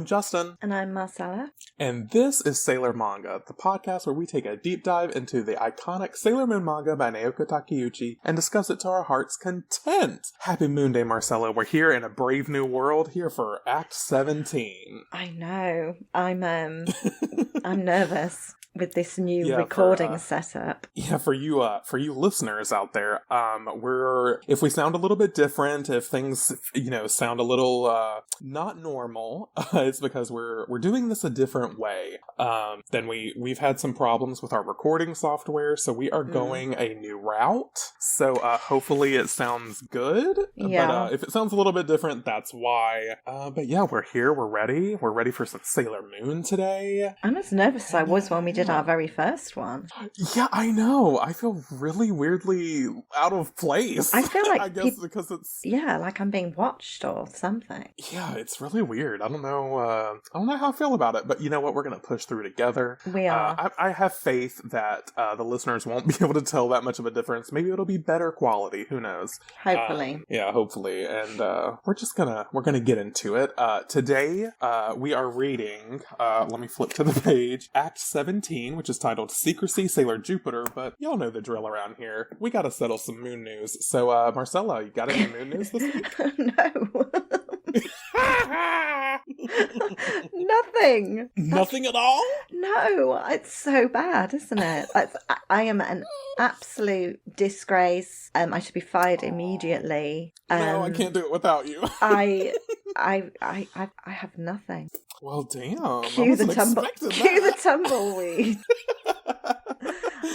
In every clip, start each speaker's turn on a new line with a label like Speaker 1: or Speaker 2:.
Speaker 1: Justin.
Speaker 2: And I'm Marcella.
Speaker 1: And this is Sailor Manga, the podcast where we take a deep dive into the iconic Sailor Moon manga by Naoko Takeuchi and discuss it to our heart's content. Happy Moon Day, Marcella. We're here in a brave new world, here for Act 17.
Speaker 2: I know. I'm nervous with this new recording setup.
Speaker 1: Yeah, for you listeners out there, if we sound a little bit different, if things, sound a little, not normal, it's because we're doing this a different way. Then we've had some problems with our recording software, so we are going a new route. So, hopefully it sounds good.
Speaker 2: Yeah.
Speaker 1: But, if it sounds a little bit different, that's why. But yeah, we're here, we're ready. We're ready for some Sailor Moon today.
Speaker 2: I'm as nervous as I was when we did our very first one.
Speaker 1: Yeah, I know. I feel really weirdly out of place.
Speaker 2: I feel like
Speaker 1: I guess because it's
Speaker 2: like I'm being watched or something.
Speaker 1: Yeah, it's really weird. I don't know how I feel about it, but you know what? We're gonna push through together.
Speaker 2: We are.
Speaker 1: I have faith that the listeners won't be able to tell that much of a difference. Maybe it'll be better quality. Who knows?
Speaker 2: Hopefully.
Speaker 1: Hopefully. And we're gonna get into it. Today we are reading. Let me flip to the page. Act 17, which is titled Secrecy, Sailor Jupiter, but y'all know the drill around here. We gotta settle some moon news. So, Marcella, you got any moon news this week?
Speaker 2: No. Nothing.
Speaker 1: Nothing at all?
Speaker 2: No, it's so bad, isn't it? I am an absolute disgrace. I should be fired immediately.
Speaker 1: No, I can't do it without you.
Speaker 2: I have nothing.
Speaker 1: Well, damn.
Speaker 2: Cue the tumbleweed.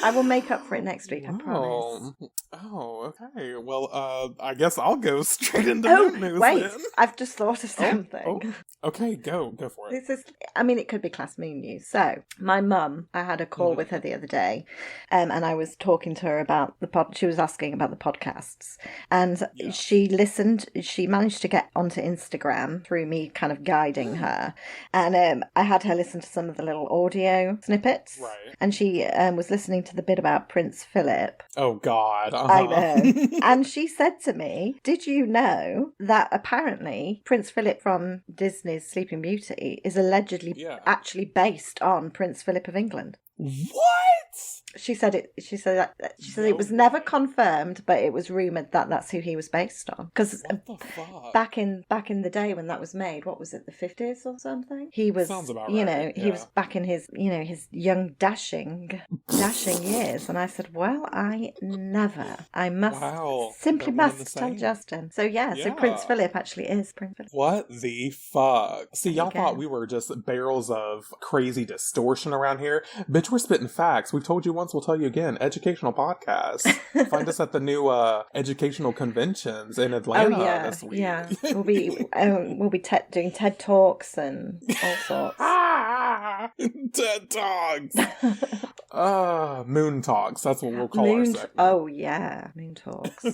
Speaker 2: I will make up for it next week, I promise.
Speaker 1: Oh, okay. Well, I guess I'll go straight into moon news
Speaker 2: wait,
Speaker 1: then.
Speaker 2: I've just thought of something.
Speaker 1: Okay, go for it.
Speaker 2: It could be class moon news. So, my mum, I had a call with her the other day, and I was talking to her about she was asking about the podcasts, and she managed to get onto Instagram through me kind of guiding her, and I had her listen to some of the little audio snippets,
Speaker 1: right.
Speaker 2: And she was listening to the bit about Prince Philip.
Speaker 1: Oh, God. Uh-huh.
Speaker 2: I know. And she said to me, did you know that apparently Prince Philip from Disney's Sleeping Beauty is allegedly actually based on Prince Philip of England?
Speaker 1: What?
Speaker 2: She said it was never confirmed, but it was rumoured that that's who he was based on. Because back in the day when that was made, what was it, the 50s or something? He was,
Speaker 1: sounds about right.
Speaker 2: He was back in his, his young dashing years. And I said, well, I must tell Justin. So so Prince Philip actually is Prince Philip.
Speaker 1: What the fuck? See, y'all thought we were just barrels of crazy distortion around here. Bitch, we're spitting facts. We've told you once, we'll tell you again. Educational podcast. Find us at the new educational conventions in Atlanta this week.
Speaker 2: Yeah. We'll be doing TED Talks and all sorts.
Speaker 1: TED Talks. Moon Talks. That's what we'll call our segment.
Speaker 2: Oh, yeah. Moon Talks.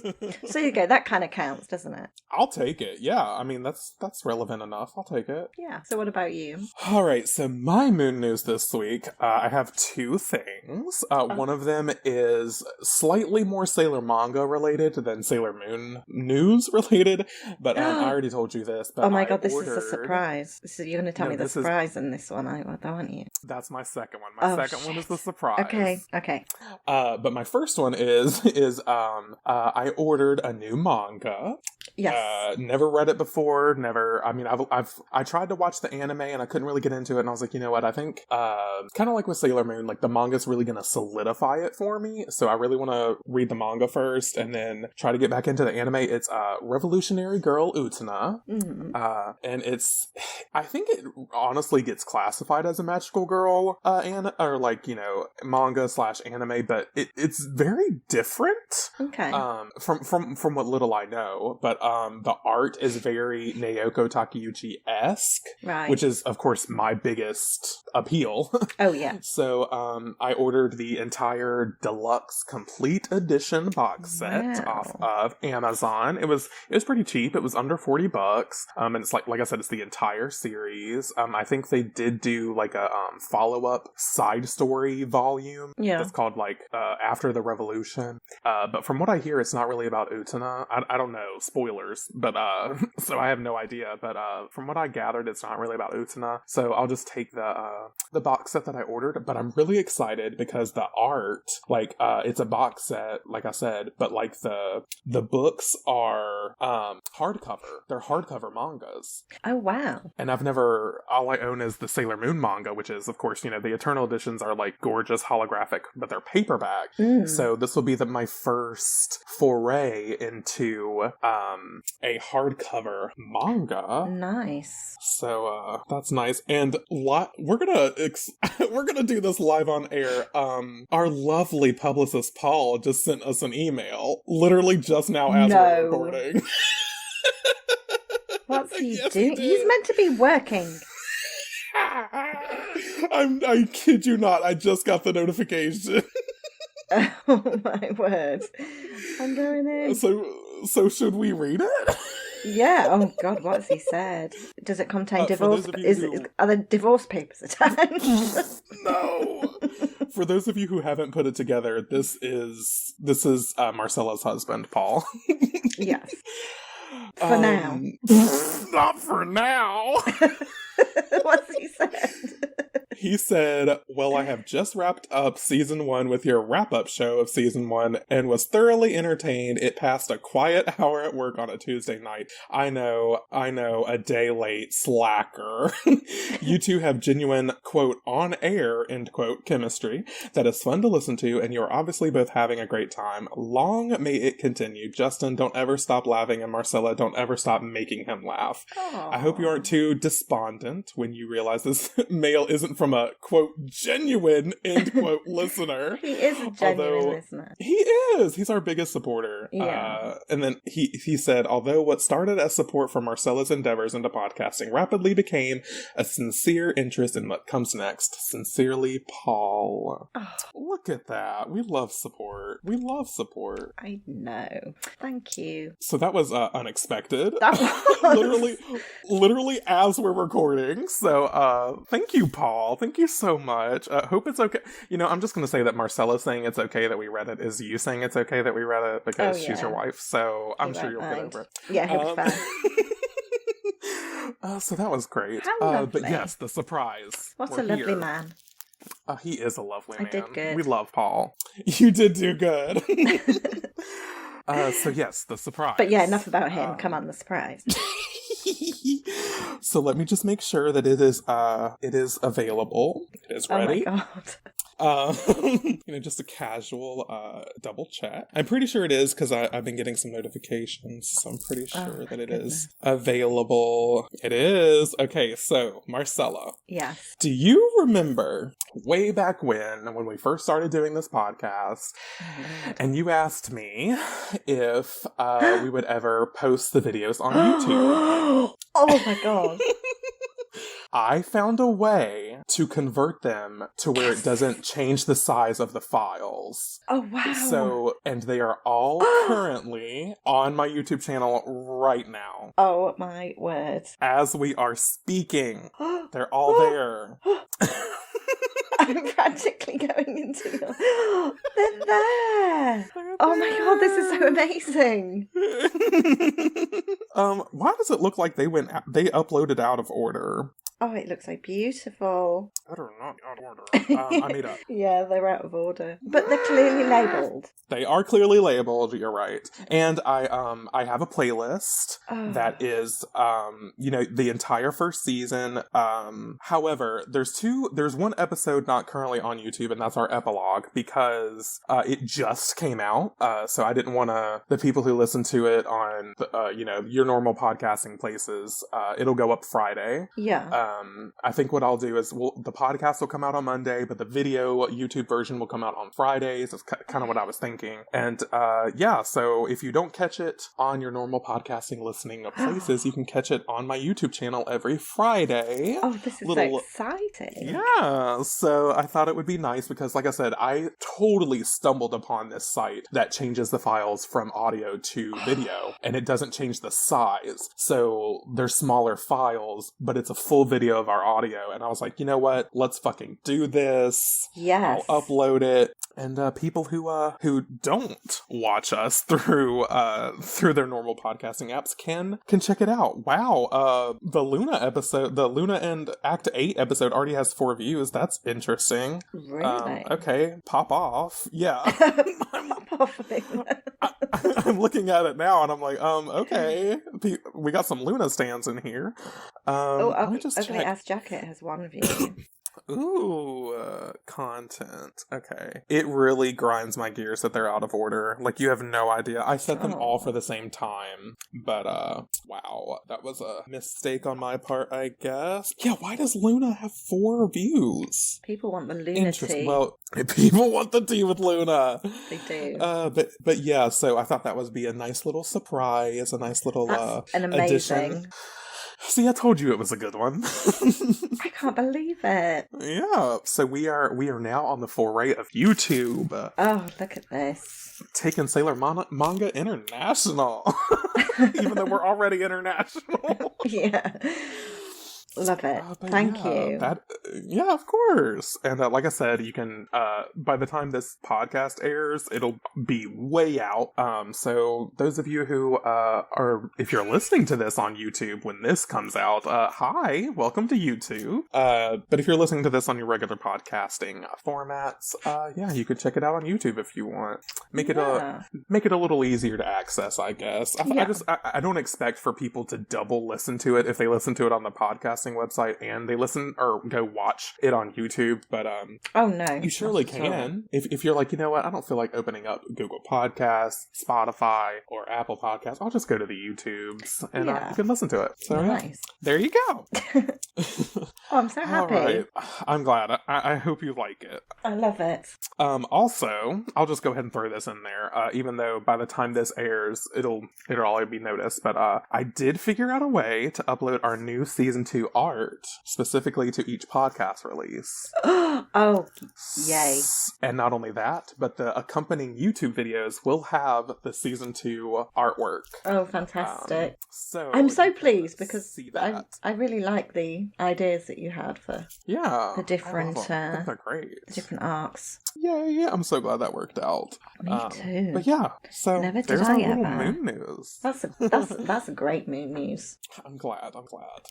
Speaker 2: So you go. That kind of counts, doesn't it?
Speaker 1: I'll take it. Yeah. I mean, that's relevant enough. I'll take it.
Speaker 2: Yeah. So what about you?
Speaker 1: All right. So my moon news this week, I have two things. One of them is slightly more Sailor Manga related than Sailor Moon news related, but I already told you this. But
Speaker 2: oh my God, this is a surprise. You're going to tell me the surprise in this one, aren't you?
Speaker 1: That's my second one. My second one is the surprise.
Speaker 2: Okay.
Speaker 1: But my first one is I ordered a new manga.
Speaker 2: Yes.
Speaker 1: Never read it before. I tried to watch the anime and I couldn't really get into it. And I was like, you know what? I think, kind of like with Sailor Moon, like the manga's really going to solidify it for me. So I really want to read the manga first and then try to get back into the anime. It's Revolutionary Girl Utena.
Speaker 2: Mm-hmm.
Speaker 1: And I think it honestly gets classified as a magical girl, manga / anime, but it's very different.
Speaker 2: Okay.
Speaker 1: From what little I know, but the art is very Naoko Takeuchi-esque,
Speaker 2: right?
Speaker 1: Which is, of course, my biggest appeal.
Speaker 2: Oh yeah.
Speaker 1: So I ordered the entire deluxe complete edition box set off of Amazon. It was pretty cheap. It was under $40. And it's like I said, it's the entire series. I think they did do do like a follow-up side story volume.
Speaker 2: Yeah.
Speaker 1: That's called like After the Revolution. But from what I hear, it's not really about Utena. I don't know, spoilers, but so I have no idea. But from what I gathered, it's not really about Utena. So I'll just take the box set that I ordered. But I'm really excited because the art, like it's a box set, like I said, but like the books are hardcover. They're hardcover mangas.
Speaker 2: Oh wow.
Speaker 1: And all I own is the Sailor Moon manga, which is, of course, the Eternal editions are like gorgeous holographic, but they're paperback. So this will be my first foray into a hardcover manga.
Speaker 2: Nice.
Speaker 1: So that's nice. And we're gonna do this live on air. Our lovely publicist Paul just sent us an email, literally just now as we're recording.
Speaker 2: What's he doing? He's meant to be working.
Speaker 1: I kid you not. I just got the notification.
Speaker 2: Oh my word! I'm going in.
Speaker 1: So should we read it?
Speaker 2: Yeah. Oh God, what's he said? Does it contain divorce? Are there divorce papers attached?
Speaker 1: No. For those of you who haven't put it together, this is Marcella's husband, Paul.
Speaker 2: Yes. For now.
Speaker 1: Not for now.
Speaker 2: What's he said?
Speaker 1: He said, well, I have just wrapped up season 1 with your wrap-up show of season 1 and was thoroughly entertained. It passed a quiet hour at work on a Tuesday night. I know, a day late, slacker. You two have genuine, quote, on air, end quote, chemistry that is fun to listen to, and you're obviously both having a great time. Long may it continue. Justin, don't ever stop laughing, and Marcella, don't ever stop making him laugh.
Speaker 2: Aww.
Speaker 1: I hope you aren't too despondent when you realize this mail isn't from a, quote, genuine, end quote, listener.
Speaker 2: He is a genuine listener.
Speaker 1: He is. He's our biggest supporter.
Speaker 2: Yeah.
Speaker 1: And then he said, although what started as support for Marcella's endeavors into podcasting rapidly became a sincere interest in what comes next. Sincerely, Paul.
Speaker 2: Oh.
Speaker 1: Look at that. We love support.
Speaker 2: I know. Thank you.
Speaker 1: So that was unexpected.
Speaker 2: That was.
Speaker 1: literally as we're recording. So thank you, Paul. Thank you so much. Hope it's okay. I'm just going to say that Marcella saying it's okay that we read it is you saying it's okay that we read it because she's your wife. So I'm sure you'll get over it.
Speaker 2: Yeah, he'll be fine.
Speaker 1: So that was great.
Speaker 2: How lovely.
Speaker 1: But yes, the surprise.
Speaker 2: What a lovely man.
Speaker 1: He is a lovely man.
Speaker 2: I did good.
Speaker 1: We love Paul. You did do good. So yes, the surprise.
Speaker 2: But yeah, enough about him. Come on, the surprise.
Speaker 1: So let me just make sure that it is available. It is ready.
Speaker 2: Oh my God.
Speaker 1: Just a casual double check. I'm pretty sure it is because I've been getting some notifications, so I'm pretty sure that it is available. It is. Okay, so Marcella.
Speaker 2: Yes.
Speaker 1: Do you remember way back when we first started doing this podcast, and you asked me if we would ever post the videos on YouTube?
Speaker 2: Oh my God.
Speaker 1: I found a way to convert them to where it doesn't change the size of the files.
Speaker 2: Oh, wow.
Speaker 1: So, and they are all currently on my YouTube channel right now.
Speaker 2: Oh, my word.
Speaker 1: As we are speaking. They're all there.
Speaker 2: I'm practically going into your... They're there! Oh my God, this is so amazing!
Speaker 1: Why does it look like they uploaded out of order?
Speaker 2: Oh, it looks so beautiful.
Speaker 1: They're not out of order. I made up.
Speaker 2: Yeah, they're out of order. But they're clearly labelled.
Speaker 1: They are clearly labeled, you're right. And I have a playlist that is, the entire first season. However, there's one episode not currently on YouTube, and that's our epilogue, because it just came out. So I didn't want the people who listen to it on, your normal podcasting places, it'll go up Friday.
Speaker 2: Yeah.
Speaker 1: I think what I'll do is the podcast will come out on Monday, but the video YouTube version will come out on Fridays. That's kind of what I was thinking. And yeah, so if you don't catch it on your normal podcasting listening places, you can catch it on my YouTube channel every Friday.
Speaker 2: Oh, this is so exciting.
Speaker 1: Yeah, so I thought it would be nice because, like I said, I totally stumbled upon this site that changes the files from audio to video, and it doesn't change the size. So they're smaller files, but it's a full video of our audio. And I was like, you know what? Let's fucking do this.
Speaker 2: Yes.
Speaker 1: I'll upload it. And people who don't watch us through their normal podcasting apps can check it out. Wow, the Luna and Act 8 episode already has 4 views. That's interesting.
Speaker 2: Really?
Speaker 1: Okay, pop off. Yeah.
Speaker 2: Pop off.
Speaker 1: I'm looking at it now and I'm like, okay, we got some Luna stands in here.
Speaker 2: Ugly Ass Jacket has 1 view.
Speaker 1: Ooh, content. Okay. It really grinds my gears that they're out of order. Like, you have no idea. I set them all for the same time. But, wow. That was a mistake on my part, I guess. Yeah, why does Luna have 4 views?
Speaker 2: People want the Luna tea.
Speaker 1: Well, people want the tea with Luna.
Speaker 2: They do.
Speaker 1: But yeah, so I thought that would be a nice little surprise, a nice little,
Speaker 2: That's an amazing
Speaker 1: addition. See, I told you it was a good one.
Speaker 2: I can't believe it.
Speaker 1: Yeah, so we are now on the foray of YouTube.
Speaker 2: Oh, look at this.
Speaker 1: Taking Sailor Manga international. Even though we're already international.
Speaker 2: Yeah. Love it. Thank you.
Speaker 1: Yeah, of course. And like I said, you can, by the time this podcast airs, it'll be way out. So those of you who if you're listening to this on YouTube when this comes out, hi, welcome to YouTube. But if you're listening to this on your regular podcasting formats, yeah, you could check it out on YouTube if you want. Make it a little easier to access, I guess. I don't expect for people to double listen to it if they listen to it on the podcasting website and they listen or go watch it on YouTube, but
Speaker 2: oh no,
Speaker 1: you surely can if you're like, you know what, I don't feel like opening up Google Podcasts, Spotify, or Apple Podcasts. I'll just go to the YouTubes and you can listen to it. So
Speaker 2: nice.
Speaker 1: There you go.
Speaker 2: Oh, I'm so happy.
Speaker 1: All right. I'm glad. I hope you like it.
Speaker 2: I love it.
Speaker 1: Also, I'll just go ahead and throw this in there, even though by the time this airs, it'll already be noticed, but I did figure out a way to upload our new Season 2 art, specifically to each podcast release.
Speaker 2: Oh, yay.
Speaker 1: And not only that, but the accompanying YouTube videos will have the Season 2 artwork.
Speaker 2: Oh, fantastic.
Speaker 1: So
Speaker 2: I'm so pleased because I really like the ideas that you had for the different
Speaker 1: I think they're great.
Speaker 2: the different arcs.
Speaker 1: Yeah, I'm so glad that worked out.
Speaker 2: Me too.
Speaker 1: But yeah, so
Speaker 2: Never did
Speaker 1: there's
Speaker 2: I
Speaker 1: our little
Speaker 2: ever.
Speaker 1: moon news.
Speaker 2: That's a great moon news.
Speaker 1: I'm glad.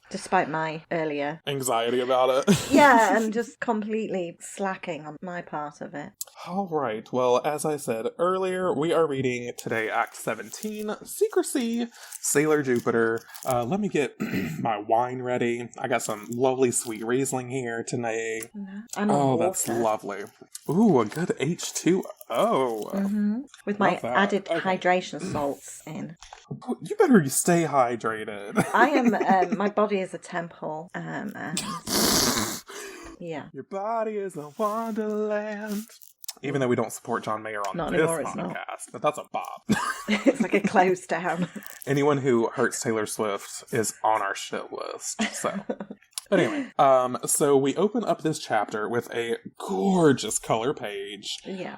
Speaker 2: Despite my earlier
Speaker 1: anxiety about it.
Speaker 2: Yeah, and just completely slacking on my part of it.
Speaker 1: All right. Well, as I said earlier, we are reading today Act 17, Secrecy, Sailor Jupiter. Let me get my wine ready. I got some lovely sweet Riesling here tonight. That's lovely. Ooh, a good H2O.
Speaker 2: Mm-hmm. With my added hydration salts in.
Speaker 1: You better stay hydrated.
Speaker 2: I am, my body is a temple, and yeah.
Speaker 1: Your body is a wonderland. Even though we don't support John Mayer on this podcast, but that's a bop.
Speaker 2: It's like a close down.
Speaker 1: Anyone who hurts Taylor Swift is on our shit list, so... But anyway, so we open up this chapter with a gorgeous color page.
Speaker 2: Yeah.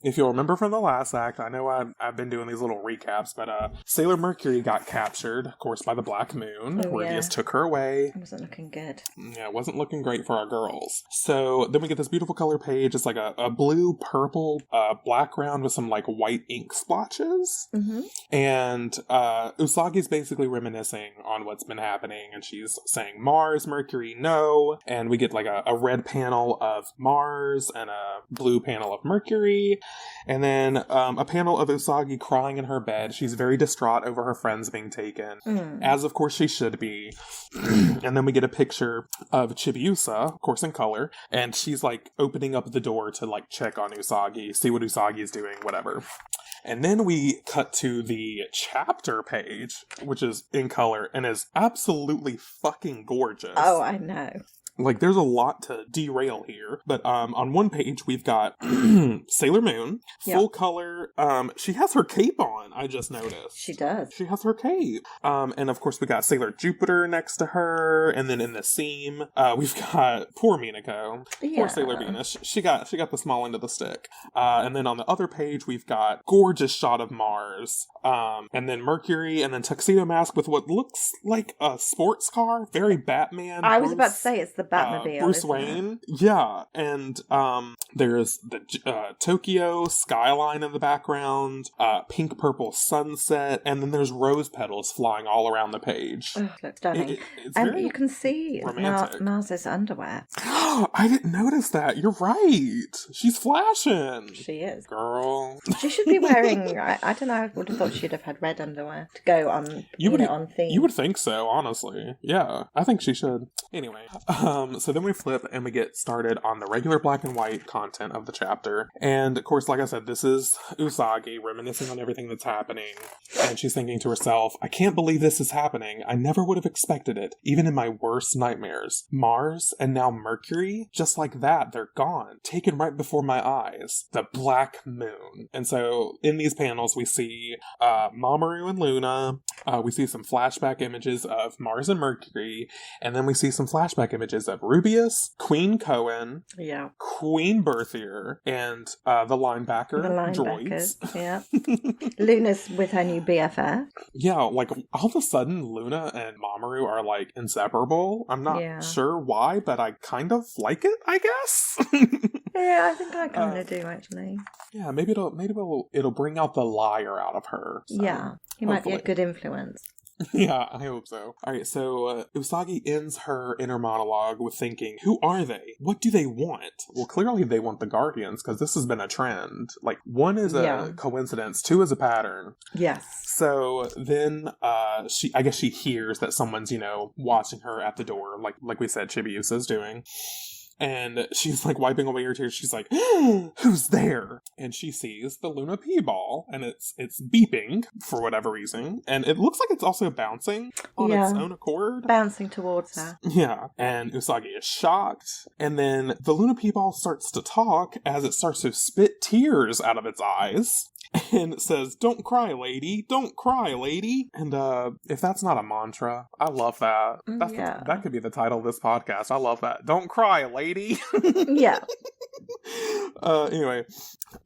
Speaker 1: If you'll remember from the last act, I know I've been doing these little recaps, but Sailor Mercury got captured, of course, by the Black Moon. Hordius took her away.
Speaker 2: It wasn't looking good.
Speaker 1: Yeah, it wasn't looking great for our girls. So then we get this beautiful color page. It's like a blue-purple background with some like white ink splotches.
Speaker 2: Mm-hmm.
Speaker 1: And Usagi's basically reminiscing on what's been happening, and she's saying Mars, Mercury, no. And we get like a red panel of Mars and a blue panel of Mercury. And then a panel of Usagi crying in her bed. She's very distraught over her friends being taken, as of course she should be. And then we get a picture of Chibiusa, of course in color, and she's like opening up the door to like check on Usagi, see what Usagi's doing, whatever. And then we cut to the chapter page, which is in color and is absolutely fucking gorgeous.
Speaker 2: Oh, I know.
Speaker 1: like, there's a lot to derail here. But on one page, we've got Sailor Moon, full color. She has her cape on, I just noticed.
Speaker 2: She does.
Speaker 1: She has her cape. And of course, we got Sailor Jupiter next to her. And then in the seam, we've got poor Minako. Poor Sailor Venus. She got the small end of the stick. And then on the other page, we've got gorgeous shot of Mars. And then Mercury, and then Tuxedo Mask with what looks like a sports car. Very Batman.
Speaker 2: I was about to say it's the Batmobile.
Speaker 1: Bruce Wayne. Yeah. And there's the Tokyo skyline in the background, pink purple sunset, and then there's rose petals flying all around the page.
Speaker 2: Oh, looks stunning.
Speaker 1: It's
Speaker 2: and
Speaker 1: very
Speaker 2: you can see Mars's underwear.
Speaker 1: I didn't notice that. You're right. She's flashing.
Speaker 2: She is.
Speaker 1: Girl.
Speaker 2: She should be wearing, I don't know, I would have thought she'd have had red underwear to go on, on theme.
Speaker 1: You would think so, honestly. Yeah, I think she should. Anyway, so then we flip and we get started on the regular black and white content of the chapter. And of course, like I said, this is Usagi reminiscing on everything that's happening. And she's thinking to herself, I can't believe this is happening. I never would have expected it, even in my worst nightmares. Mars and now Mercury, just like that, they're gone. Taken right before my eyes. The Black Moon. And so in these panels, we see Mamoru and Luna. We see some flashback images of Mars and Mercury. And then we see some flashback images of Rubius, Queen Cohen, Queen Berthier, and the linebacker, Droids.
Speaker 2: Yeah. Luna's with her new BFF.
Speaker 1: Yeah, like all of a sudden Luna and Mamoru are like inseparable. I'm not sure why, but I kind of like it, I guess.
Speaker 2: Yeah, I think I kind of do actually.
Speaker 1: Yeah, maybe it'll bring out the liar out of her. So,
Speaker 2: yeah, he might be a good influence.
Speaker 1: Yeah, I hope so. Alright, so Usagi ends her inner monologue with thinking, who are they? What do they want? Well, clearly they want the Guardians, because this has been a trend. Like, one is a coincidence, two is a pattern.
Speaker 2: Yes.
Speaker 1: So then I guess she hears that someone's, watching her at the door, like we said Chibiusa's doing. And she's like wiping away her tears. She's like, who's there? And she sees the Luna P ball, and it's beeping for whatever reason. And it looks like it's also bouncing on its own accord.
Speaker 2: Bouncing towards her.
Speaker 1: Yeah. And Usagi is shocked. And then the Luna P ball starts to talk as it starts to spit tears out of its eyes. And it says, don't cry, lady. Don't cry, lady. And if that's not a mantra, I love that. That could be the title of this podcast. I love that. Don't cry, lady.
Speaker 2: Yeah.
Speaker 1: Anyway,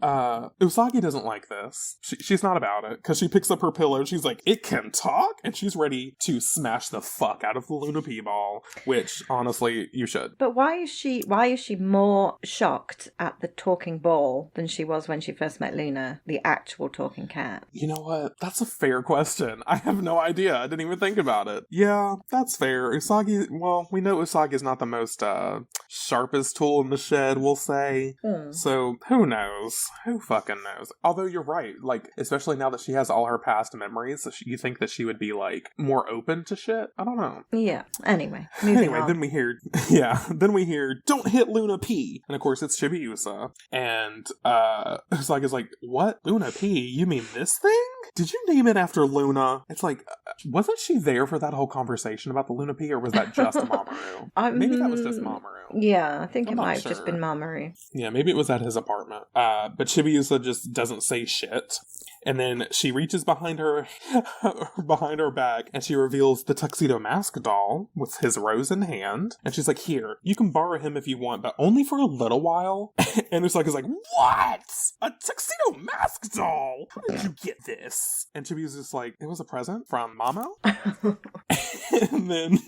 Speaker 1: Usagi doesn't like this. She's not about it, because she picks up her pillow and she's like, it can talk? And she's ready to smash the fuck out of the Luna P ball, which, honestly, you should.
Speaker 2: But why is she more shocked at the talking ball than she was when she first met Luna, the actual talking cat?
Speaker 1: You know what? That's a fair question. I have no idea. I didn't even think about it. Yeah, that's fair. Usagi, well, we know Usagi is not the most sharpest tool in the shed, we'll say. So, who knows? Who fucking knows? Although you're right, like, especially now that she has all her past memories, you think that she would be, like, more open to shit? I don't know.
Speaker 2: Yeah. Anyway, moving on.
Speaker 1: Then we hear, don't hit Luna P. And of course, it's Chibiusa. And, Usagi's like, what? Luna P? You mean this thing? Did you name it after Luna? It's like, wasn't she there for that whole conversation about the Luna P, or was that just Mamoru?
Speaker 2: Maybe
Speaker 1: that was just Mamoru.
Speaker 2: Yeah, I think it might have just been Mamoru.
Speaker 1: Yeah, maybe it was at his apartment. But Chibiusa just doesn't say shit. And then she reaches behind her back, and she reveals the Tuxedo Mask doll with his rose in hand. And she's like, here, you can borrow him if you want, but only for a little while. And Usagi's like, what? A Tuxedo Mask doll? How did you get this? And Chibiusa's like, it was a present from Mamo? And then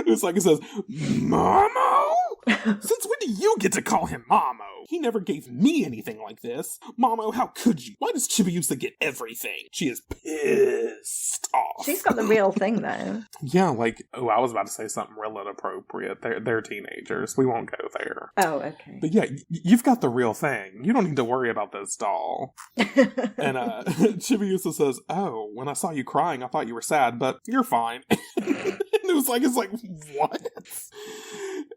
Speaker 1: Usagi says, Mamo? Since when do you get to call him Mamo? He never gave me anything like this. Mamo, how could you? Why does Chibiusa get everything? She is pissed off.
Speaker 2: She's got the real thing, though.
Speaker 1: Yeah, like, I was about to say something real inappropriate. They're teenagers. We won't go there.
Speaker 2: Oh, okay.
Speaker 1: But yeah, you've got the real thing. You don't need to worry about this doll. And Chibiusa says, oh, when I saw you crying, I thought you were sad, but you're fine. And it's like, what?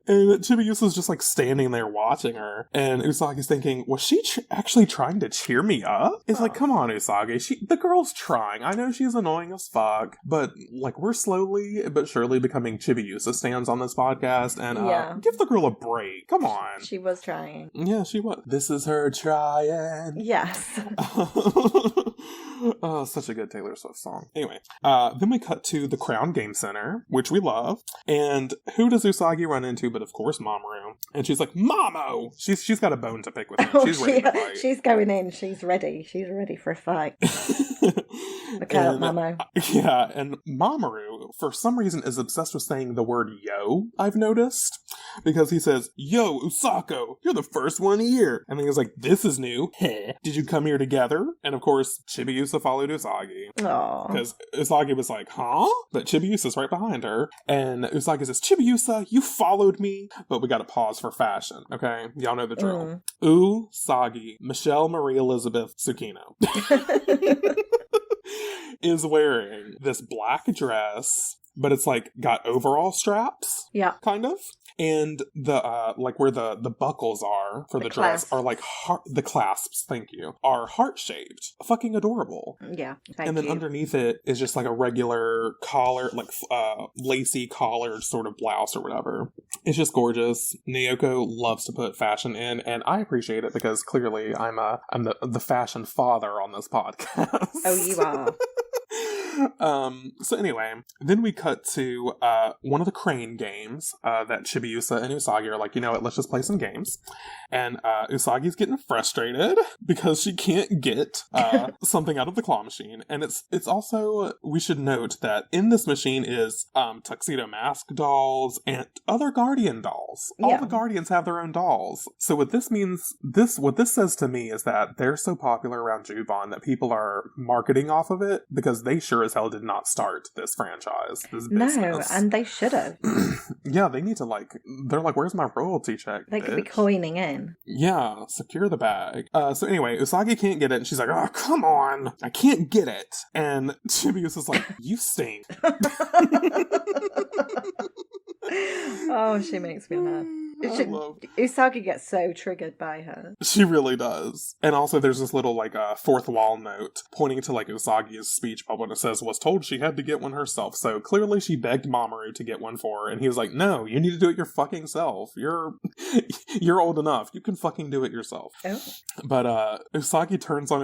Speaker 1: And Chibiusa's just like standing there watching her. And Usagi's thinking, was she actually trying to cheer me up? It's like, come on, Usagi. The girl's trying. I know she's annoying as fuck, but like we're slowly but surely becoming Chibiusa stans on this podcast. And give the girl a break. Come on.
Speaker 2: She was trying.
Speaker 1: Yeah, she was. This is her trying.
Speaker 2: Yes.
Speaker 1: Oh, such a good Taylor Swift song. Anyway, then we cut to the Crown Game Center, which we love. And who does Usagi run into but, of course, Mamoru. And she's like, Mamo! She's got a bone to pick with him. She's ready to fight.
Speaker 2: She's going in. She's ready. She's ready for a fight. Look out, Mamo.
Speaker 1: Yeah, and Mamoru, for some reason, is obsessed with saying the word yo, I've noticed. Because he says, yo, Usako, you're the first one here. And then he's like, this is new. Did you come here together? And of course, Chibiusa followed Usagi.
Speaker 2: Aww.
Speaker 1: Because Usagi was like, huh? But Chibiusa's right behind her. And Usagi says, Chibiusa, you followed me. But we gotta pause for fashion, okay? Y'all know the drill. Usagi, Michelle Marie Elizabeth Tsukino. is wearing this black dress, but it's like got overall straps.
Speaker 2: Yeah.
Speaker 1: Kind of. And the, like where the buckles are for the dress are like the clasps, thank you, are heart-shaped. Fucking adorable.
Speaker 2: Yeah.
Speaker 1: And then underneath it is just like a regular collar, like lacy collared sort of blouse or whatever. It's just gorgeous. Naoko loves to put fashion in, and I appreciate it because clearly I'm the fashion father on this podcast.
Speaker 2: Oh, you are.
Speaker 1: So anyway, then we cut to one of the crane games that Chibiusa and Usagi are like, you know what, let's just play some games. And Usagi's getting frustrated because she can't get something out of the claw machine. And it's also, we should note that in this machine is Tuxedo Mask dolls and other Guardian dolls. All the Guardians have their own dolls. So what this means, what this says to me is that they're so popular around Juban that people are marketing off of it because they sure as hell did not start this franchise, this business.
Speaker 2: No, and they should have.
Speaker 1: Yeah, they need to they're like, where's my royalty check?
Speaker 2: They could be coining in.
Speaker 1: Yeah, secure the bag. So anyway, Usagi can't get it, and she's like, oh, come on, I can't get it. And Chibiusa's like, you stink.
Speaker 2: Oh, she makes me laugh. Usagi gets so triggered by her.
Speaker 1: She really does. And also there's this little fourth wall note pointing to Usagi's speech bubble, and it says, was told she had to get one herself. So clearly she begged Mamoru to get one for her, and he was like, no, you need to do it your fucking self. You're old enough. You can fucking do it yourself.
Speaker 2: Oh.
Speaker 1: But Usagi turns on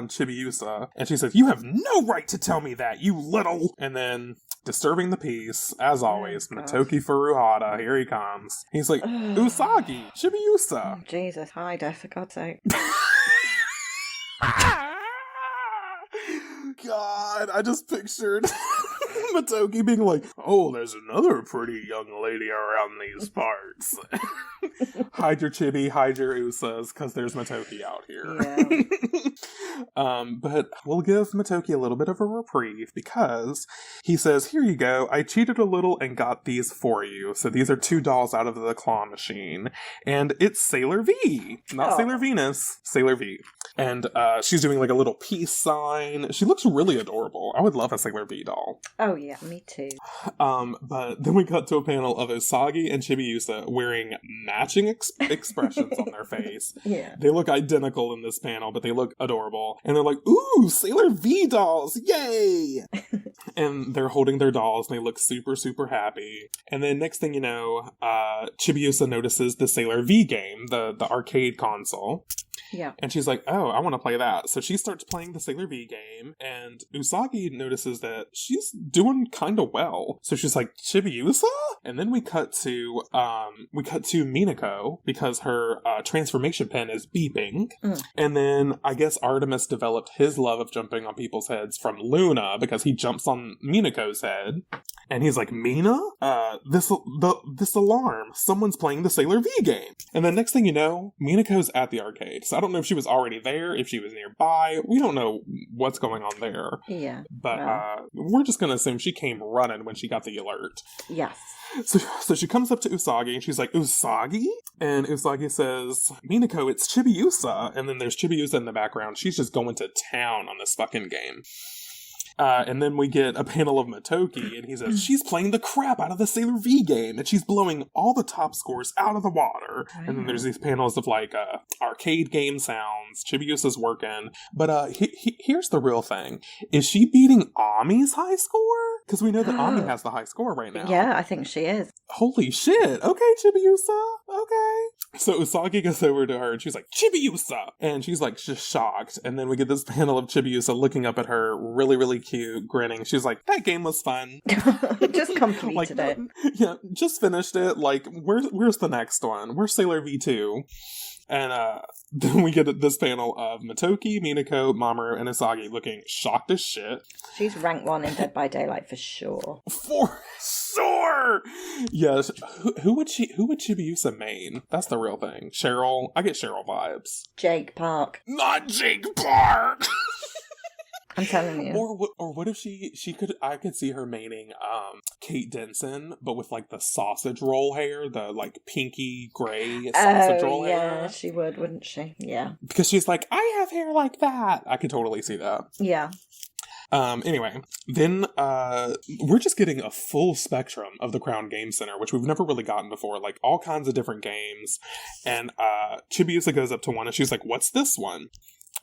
Speaker 1: Chibiusa, and she says, you have no right to tell me that, you little... And then, disturbing the peace, as always, Motoki Furuhara, here he comes. He's like, Usagi, Chibiusa.
Speaker 2: Oh, Jesus, hide her, for God's sake.
Speaker 1: God, I just pictured Motoki being like, oh, there's another pretty young lady around these parts. Hide your Chibi, hide your Usas, because there's Motoki out here.
Speaker 2: Yeah.
Speaker 1: But we'll give Motoki a little bit of a reprieve because he says, here you go, I cheated a little and got these for you. So these are 2 dolls out of the claw machine. And it's Sailor V. Not Sailor Venus, Sailor V. And she's doing a little peace sign. She looks really adorable. I would love a Sailor V doll.
Speaker 2: Oh yeah, me too.
Speaker 1: But then we cut to a panel of Usagi and Chibiusa wearing matching expressions on their face.
Speaker 2: Yeah.
Speaker 1: They look identical in this panel, but they look adorable. And they're like, ooh, Sailor V dolls, yay! And they're holding their dolls, and they look super, super happy. And then next thing you know, Chibiusa notices the Sailor V game, the arcade console.
Speaker 2: Yeah.
Speaker 1: And she's like, oh, I want to play that. So she starts playing the Sailor V game, and Usagi notices that she's doing kind of well. So she's like, Chibiusa? And then we cut to Minako, because her transformation pen is beeping. And then I guess Artemis developed his love of jumping on people's heads from Luna, because he jumps on Minako's head. And he's like, Mina? This alarm. Someone's playing the Sailor V game. And then next thing you know, Minako's at the arcade. So I don't know if she was already there, if she was nearby. We don't know what's going on there.
Speaker 2: Yeah.
Speaker 1: But we're just going to assume she came running when she got the alert.
Speaker 2: Yes.
Speaker 1: So she comes up to Usagi and she's like, Usagi? And Usagi says, Minako, it's Chibiusa. And then there's Chibiusa in the background. She's just going to town on this fucking game. And then we get a panel of Motoki, and he says, she's playing the crap out of the Sailor V game, and she's blowing all the top scores out of the water. And then there's these panels of, like, arcade game sounds. Chibiusa's working. But here's the real thing. Is she beating Ami's high score? Because we know that Ami has the high score right now.
Speaker 2: Yeah, I think she is.
Speaker 1: Holy shit. Okay, Chibiusa. Okay. So Usagi goes over to her and she's like, Chibiusa! And she's like just shocked. And then we get this panel of Chibiusa looking up at her, really, really cute, grinning. She's like, that game was fun.
Speaker 2: Just completed it.
Speaker 1: Yeah, just finished it. Like, where's the next one? Where's Sailor V2? And then we get this panel of Motoki, Minako, Mamoru, and Usagi looking shocked as shit.
Speaker 2: She's rank 1 in Dead by Daylight for sure.
Speaker 1: For sure! Yes. Who would Chibiusa main? That's the real thing. Cheryl? I get Cheryl vibes.
Speaker 2: Jake Park.
Speaker 1: Not Jake Park!
Speaker 2: I'm telling you.
Speaker 1: Or what if I could see her maining Kate Denson, but with like the sausage roll hair, the like pinky gray sausage roll hair.
Speaker 2: Yeah, she would, wouldn't she? Yeah.
Speaker 1: Because she's like, I have hair like that. I could totally see that.
Speaker 2: Yeah.
Speaker 1: Anyway, then we're just getting a full spectrum of the Crown Game Center, which we've never really gotten before, like all kinds of different games. And Chibiusa goes up to one and she's like, what's this one?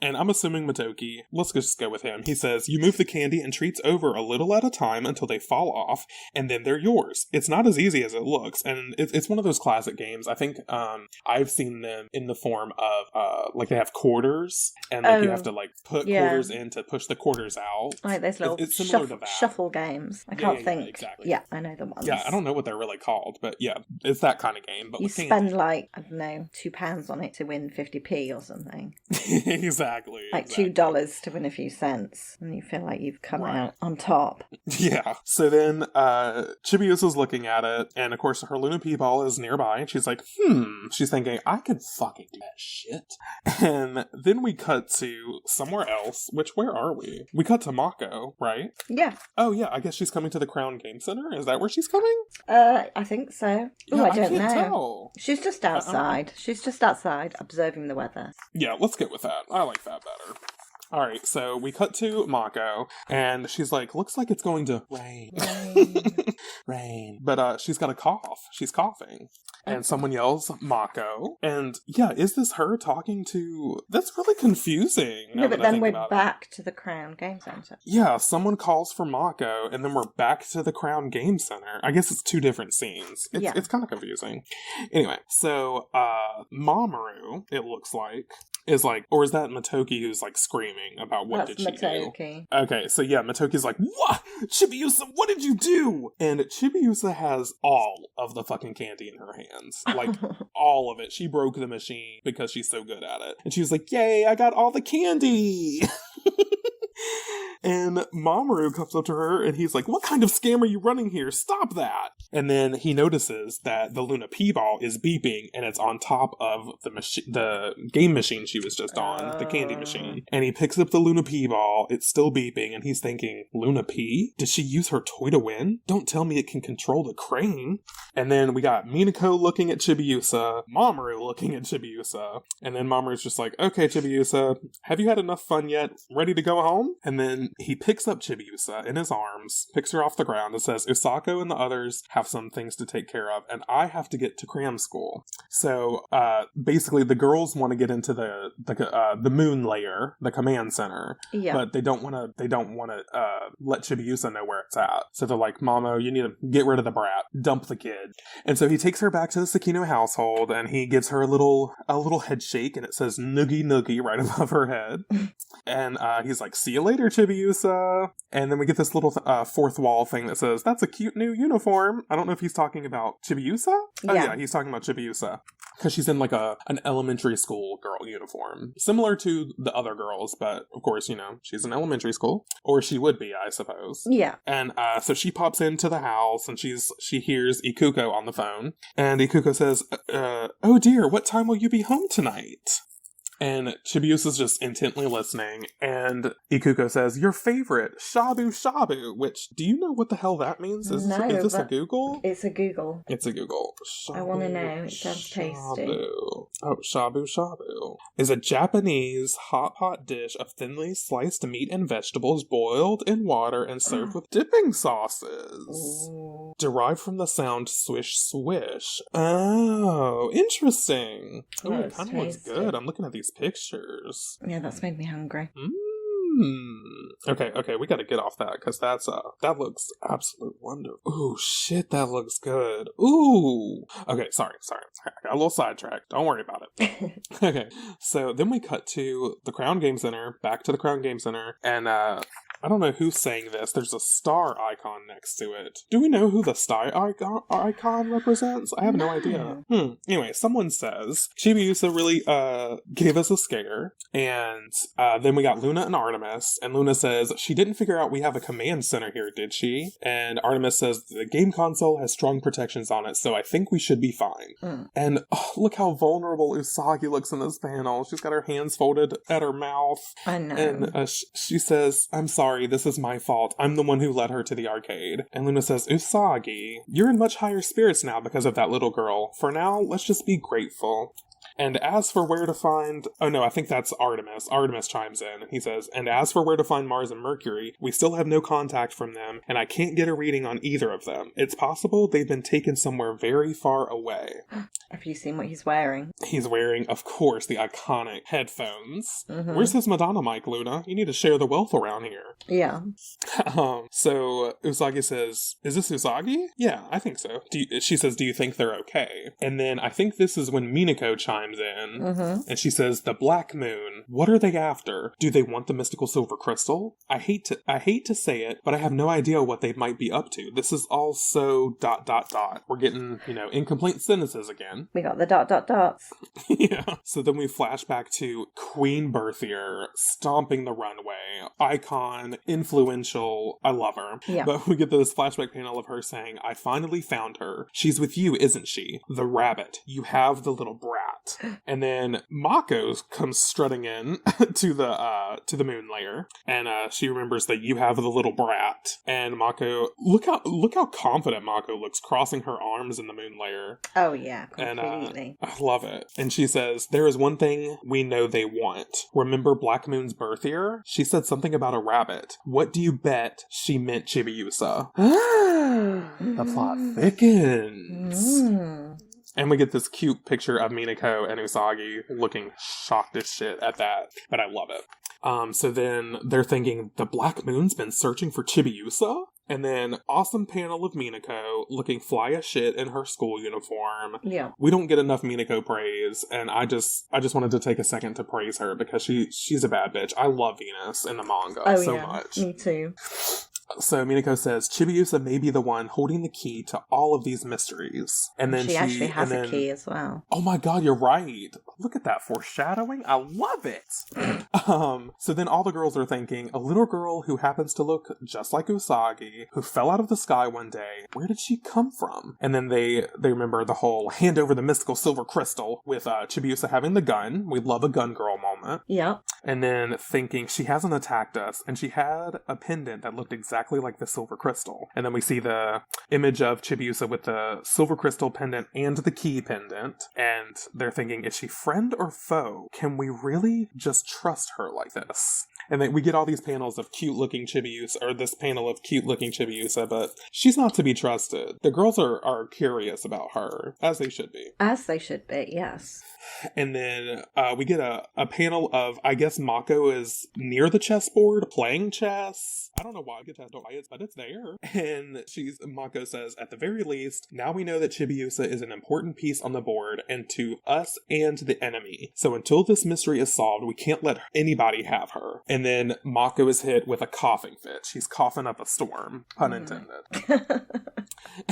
Speaker 1: And I'm assuming Motoki, let's just go with him. He says, you move the candy and treats over a little at a time until they fall off, and then they're yours. It's not as easy as it looks, and it's one of those classic games. I think I've seen them in the form of, like they have quarters, and like you have to like put quarters in to push the quarters out.
Speaker 2: Like those little shuffle games. I can't think. Yeah, exactly. Yeah, I know the ones.
Speaker 1: Yeah, I don't know what they're really called, but yeah, it's that kind of game. But
Speaker 2: you spend like, I don't know, £2 on it to win 50p or something.
Speaker 1: Exactly.
Speaker 2: Like $2 to win a few cents, and you feel like you've come out on top.
Speaker 1: Yeah. So then Chibiusa's looking at it, and of course her Luna P-ball is nearby, and she's like, she's thinking, I could fucking do that shit. And then we cut to somewhere else, where are we? We cut to Mako, right?
Speaker 2: Yeah.
Speaker 1: Oh yeah, I guess she's coming to the Crown Game Center? Is that where she's coming?
Speaker 2: I think so. Oh, I don't know.
Speaker 1: Tell.
Speaker 2: She's just outside. She's just outside observing the weather.
Speaker 1: Yeah, let's get with that. I like that better. Alright, so we cut to Mako, and she's like, looks like it's going to rain. Rain. But she's got a cough. She's coughing. And someone yells, Mako. And yeah, is this her talking to... That's really confusing.
Speaker 2: No, but then we're back to the Crown Game Center.
Speaker 1: Yeah, someone calls for Mako, and then we're back to the Crown Game Center. I guess it's two different scenes. It's kind of confusing. Anyway, so Mamoru, it looks like, is like... Or is that Motoki who's like screaming about what did she do? Okay, so yeah, Motoki's like, what? Chibiusa, what did you do? And Chibiusa has all of the fucking candy in her hands. Like, all of it. She broke the machine because she's so good at it. And she was like, yay, I got all the candy! And Mamoru comes up to her and he's like, what kind of scam are you running here? Stop that! And then he notices that the Luna P-ball is beeping and it's on top of the game machine she was just on, the candy machine. And he picks up the Luna P-ball, it's still beeping, and he's thinking, Luna P? Did she use her toy to win? Don't tell me it can control the crane. And then we got Minako looking at Chibiusa, Mamoru looking at Chibiusa, and then Mamoru's just like, okay, Chibiusa, have you had enough fun yet? Ready to go home? And then he picks up Chibiusa in his arms, picks her off the ground, and says, Usako and the others have some things to take care of, and I have to get to cram school. So, basically, the girls want to get into the moon layer, the command center, but they don't want to let Chibiusa know where it's at. So they're like, Mamo, you need to get rid of the brat, dump the kid. And so he takes her back to the Sakino household, and he gives her a little head shake, and it says noogie noogie right above her head. And he's like, see you later, Chibiusa. And then we get this little fourth wall thing that says, that's a cute new uniform. I don't know if he's talking about Chibiusa? Oh yeah, he's talking about Chibiusa. Because she's in like an elementary school girl uniform. Similar to the other girls, but of course, she's in elementary school. Or she would be, I suppose. Yeah. And so she pops into the house and she hears Ikuko on the phone. And Ikuko says, oh dear, what time will you be home tonight? And Chibiusa's just intently listening, and Ikuko says, your favorite, Shabu Shabu, which, do you know what the hell that means? Is this a Google?
Speaker 2: It's a Google.
Speaker 1: It's a Google.
Speaker 2: I want to know. It sounds tasty.
Speaker 1: Oh, shabu shabu is a Japanese hot pot dish of thinly sliced meat and vegetables boiled in water and served with dipping sauces.
Speaker 2: Ooh.
Speaker 1: Derived from the sound swish swish. Oh, interesting. Oh, it kind of looks good. I'm looking at these pictures.
Speaker 2: Yeah, that's made me hungry.
Speaker 1: Okay, we gotta get off that, because that looks absolute wonderful. Ooh, shit, that looks good. Ooh. Okay, sorry. I got a little sidetracked. Don't worry about it. Okay, so then we cut to the Crown Game Center, back to the Crown Game Center, and I don't know who's saying this. There's a star icon next to it. Do we know who the star icon represents? I have no idea. Anyway, someone says Chibiusa really gave us a scare, and then we got Luna and Artemis, and Luna says she didn't figure out we have a command center here, did she? And Artemis says the game console has strong protections on it, so I think we should be fine. And look how vulnerable Usagi looks in this panel. She's got her hands folded at her mouth.
Speaker 2: I know.
Speaker 1: And she says, I'm sorry, this is my fault. I'm the one who led her to the arcade. And Luna says, Usagi, you're in much higher spirits now because of that little girl. For now, let's just be grateful. And as for where to find... Oh no, I think that's Artemis. Artemis chimes in. He says, and as for where to find Mars and Mercury, we still have no contact from them, and I can't get a reading on either of them. It's possible they've been taken somewhere very far away.
Speaker 2: Have you seen what he's wearing?
Speaker 1: He's wearing, of course, the iconic headphones. Where's his Madonna mic, Luna? You need to share the wealth around here.
Speaker 2: Yeah.
Speaker 1: So Usagi says, is this Usagi? Yeah, I think so. She says, do you think they're okay? And then I think this is when Minako chimes in, and she says, the Black Moon, what are they after? Do they want the mystical silver crystal? I hate to say it, but I have no idea what they might be up to. This is all so ... We're getting, incomplete sentences again.
Speaker 2: We got the ...
Speaker 1: Yeah. So then we flash back to Queen Berthier stomping the runway. Icon, influential, I love her.
Speaker 2: Yeah.
Speaker 1: But we get this flashback panel of her saying, I finally found her. She's with you, isn't she? The rabbit. You have the little brat. And then Mako comes strutting in to the moon layer, and she remembers that you have the little brat. And Mako, look how confident Mako looks, crossing her arms in the moon layer.
Speaker 2: Oh yeah, completely.
Speaker 1: And I love it. And she says, there is one thing we know they want. Remember Black Moon's birthier? She said something about a rabbit. What do you bet she meant Chibiusa? The plot thickens. And we get this cute picture of Minako and Usagi looking shocked as shit at that. But I love it. So then they're thinking, the Black Moon's been searching for Chibiusa? And then awesome panel of Minako looking fly as shit in her school uniform.
Speaker 2: Yeah.
Speaker 1: We don't get enough Minako praise, and I just wanted to take a second to praise her because she's a bad bitch. I love Venus in the manga so much.
Speaker 2: Me too.
Speaker 1: So Minako says, Chibiusa may be the one holding the key to all of these mysteries. And then
Speaker 2: she actually has a key as well.
Speaker 1: Oh my god, you're right. Look at that foreshadowing. I love it. So then all the girls are thinking, a little girl who happens to look just like Usagi, who fell out of the sky one day, where did she come from? And then they remember the whole hand over the mystical silver crystal with Chibiusa having the gun. We love a gun girl moment.
Speaker 2: Yep.
Speaker 1: And then thinking, she hasn't attacked us, and she had a pendant that looked exactly like the silver crystal. And then we see the image of Chibiusa with the silver crystal pendant and the key pendant, and they're thinking, is she friend or foe? Can we really just trust her like this? And then we get all these panels of cute-looking Chibiusa, or this panel of cute-looking Chibiusa, but she's not to be trusted. The girls are curious about her, as they should be.
Speaker 2: As they should be, yes.
Speaker 1: And then we get a panel of, I guess Mako is near the chessboard playing chess. I don't know why I get that, but it's there. And Mako says, at the very least, now we know that Chibiusa is an important piece on the board, and to us and the enemy. So until this mystery is solved, we can't let anybody have her. And then Mako is hit with a coughing fit. She's coughing up a storm, pun intended.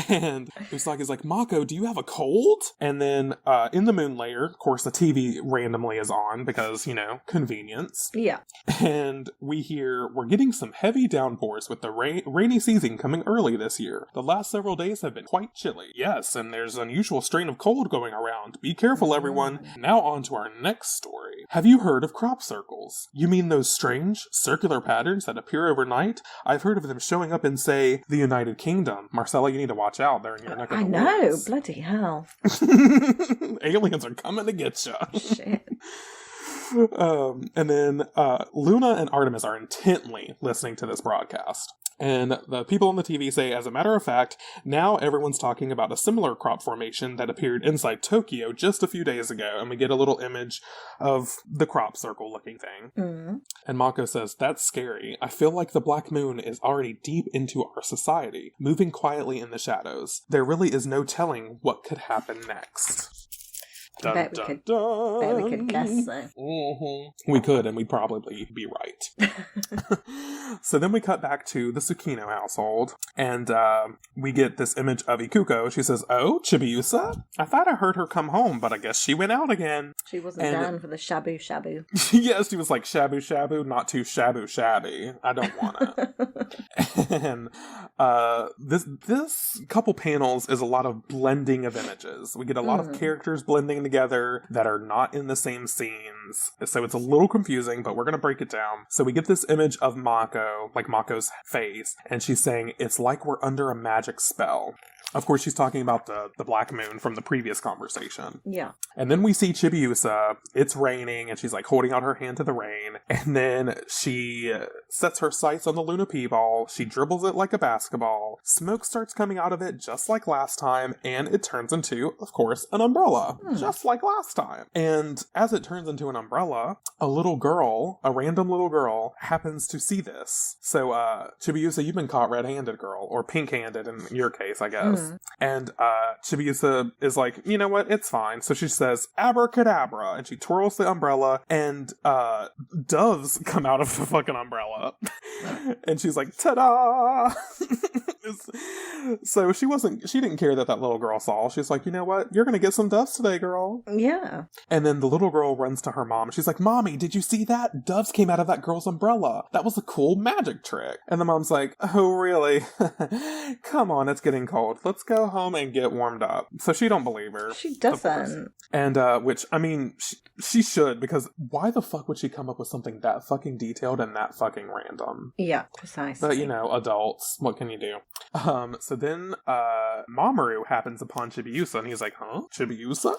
Speaker 1: And Usagi's like, Mako, do you have a cold? And then in the moon layer, of course, the TV randomly is on because, convenience.
Speaker 2: Yeah.
Speaker 1: And we hear we're getting some heavy downpours with the rainy season coming early this year. The last several days have been quite chilly. Yes, and there's an unusual strain of cold going around. Be careful, everyone. Now on to our next story. Have you heard of crop circles? You mean those strange, circular patterns that appear overnight? I've heard of them showing up in, say, the United Kingdom. Marcella, you need to watch out there in your neck of the woods.
Speaker 2: I know, bloody hell.
Speaker 1: Aliens are coming to get you.
Speaker 2: Shit.
Speaker 1: And then Luna and Artemis are intently listening to this broadcast. And the people on the TV say, as a matter of fact, now everyone's talking about a similar crop formation that appeared inside Tokyo just a few days ago. And we get a little image of the crop circle looking thing. Mm. And Mako says, that's scary. I feel like the Black Moon is already deep into our society, moving quietly in the shadows. There really is no telling what could happen next.
Speaker 2: Dun, bet we could guess so.
Speaker 1: Mm-hmm. We could, and we'd probably be right. So then we cut back to the Tsukino household, and we get this image of Ikuko. She says, oh, Chibiusa? I thought I heard her come home, but I guess she went out again.
Speaker 2: She wasn't down for the shabu shabu.
Speaker 1: Yes, she was like, shabu shabu, not too shabu shabby. I don't want it. And this couple panels is a lot of blending of images. We get a lot of characters blending together that are not in the same scenes. So it's a little confusing, but we're going to break it down. So we get this image of Mako, like Mako's face, and she's saying, it's like we're under a magic spell. Of course, she's talking about the Black Moon from the previous conversation.
Speaker 2: Yeah.
Speaker 1: And then we see Chibiusa. It's raining, and she's like holding out her hand to the rain. And then she sets her sights on the Luna Pea ball. She dribbles it like a basketball. Smoke starts coming out of it just like last time, and it turns into, of course, an umbrella. Just like last time. And as it turns into an umbrella, a little girl, a random little girl, happens to see this. So, Chibiusa, you've been caught red-handed, girl. Or pink-handed in your case, I guess. And Chibiusa is like, you know what, it's fine. So she says, abracadabra, and she twirls the umbrella, and doves come out of the fucking umbrella. And she's like, ta-da! So she didn't care that little girl saw. She's like, you know what, you're gonna get some doves today, girl.
Speaker 2: Yeah.
Speaker 1: And then the little girl runs to her mom. She's like, Mommy, did you see that? Doves came out of that girl's umbrella. That was a cool magic trick. And the mom's like, oh, really? Come on, it's getting cold. Let's go home and get warmed up. So she don't believe her.
Speaker 2: She doesn't.
Speaker 1: And, which, I mean, she should, because why the fuck would she come up with something that fucking detailed and that fucking random?
Speaker 2: Yeah, precisely.
Speaker 1: But, you know, adults, what can you do? So then, Mamoru happens upon Chibiusa, and he's like, huh? Chibiusa?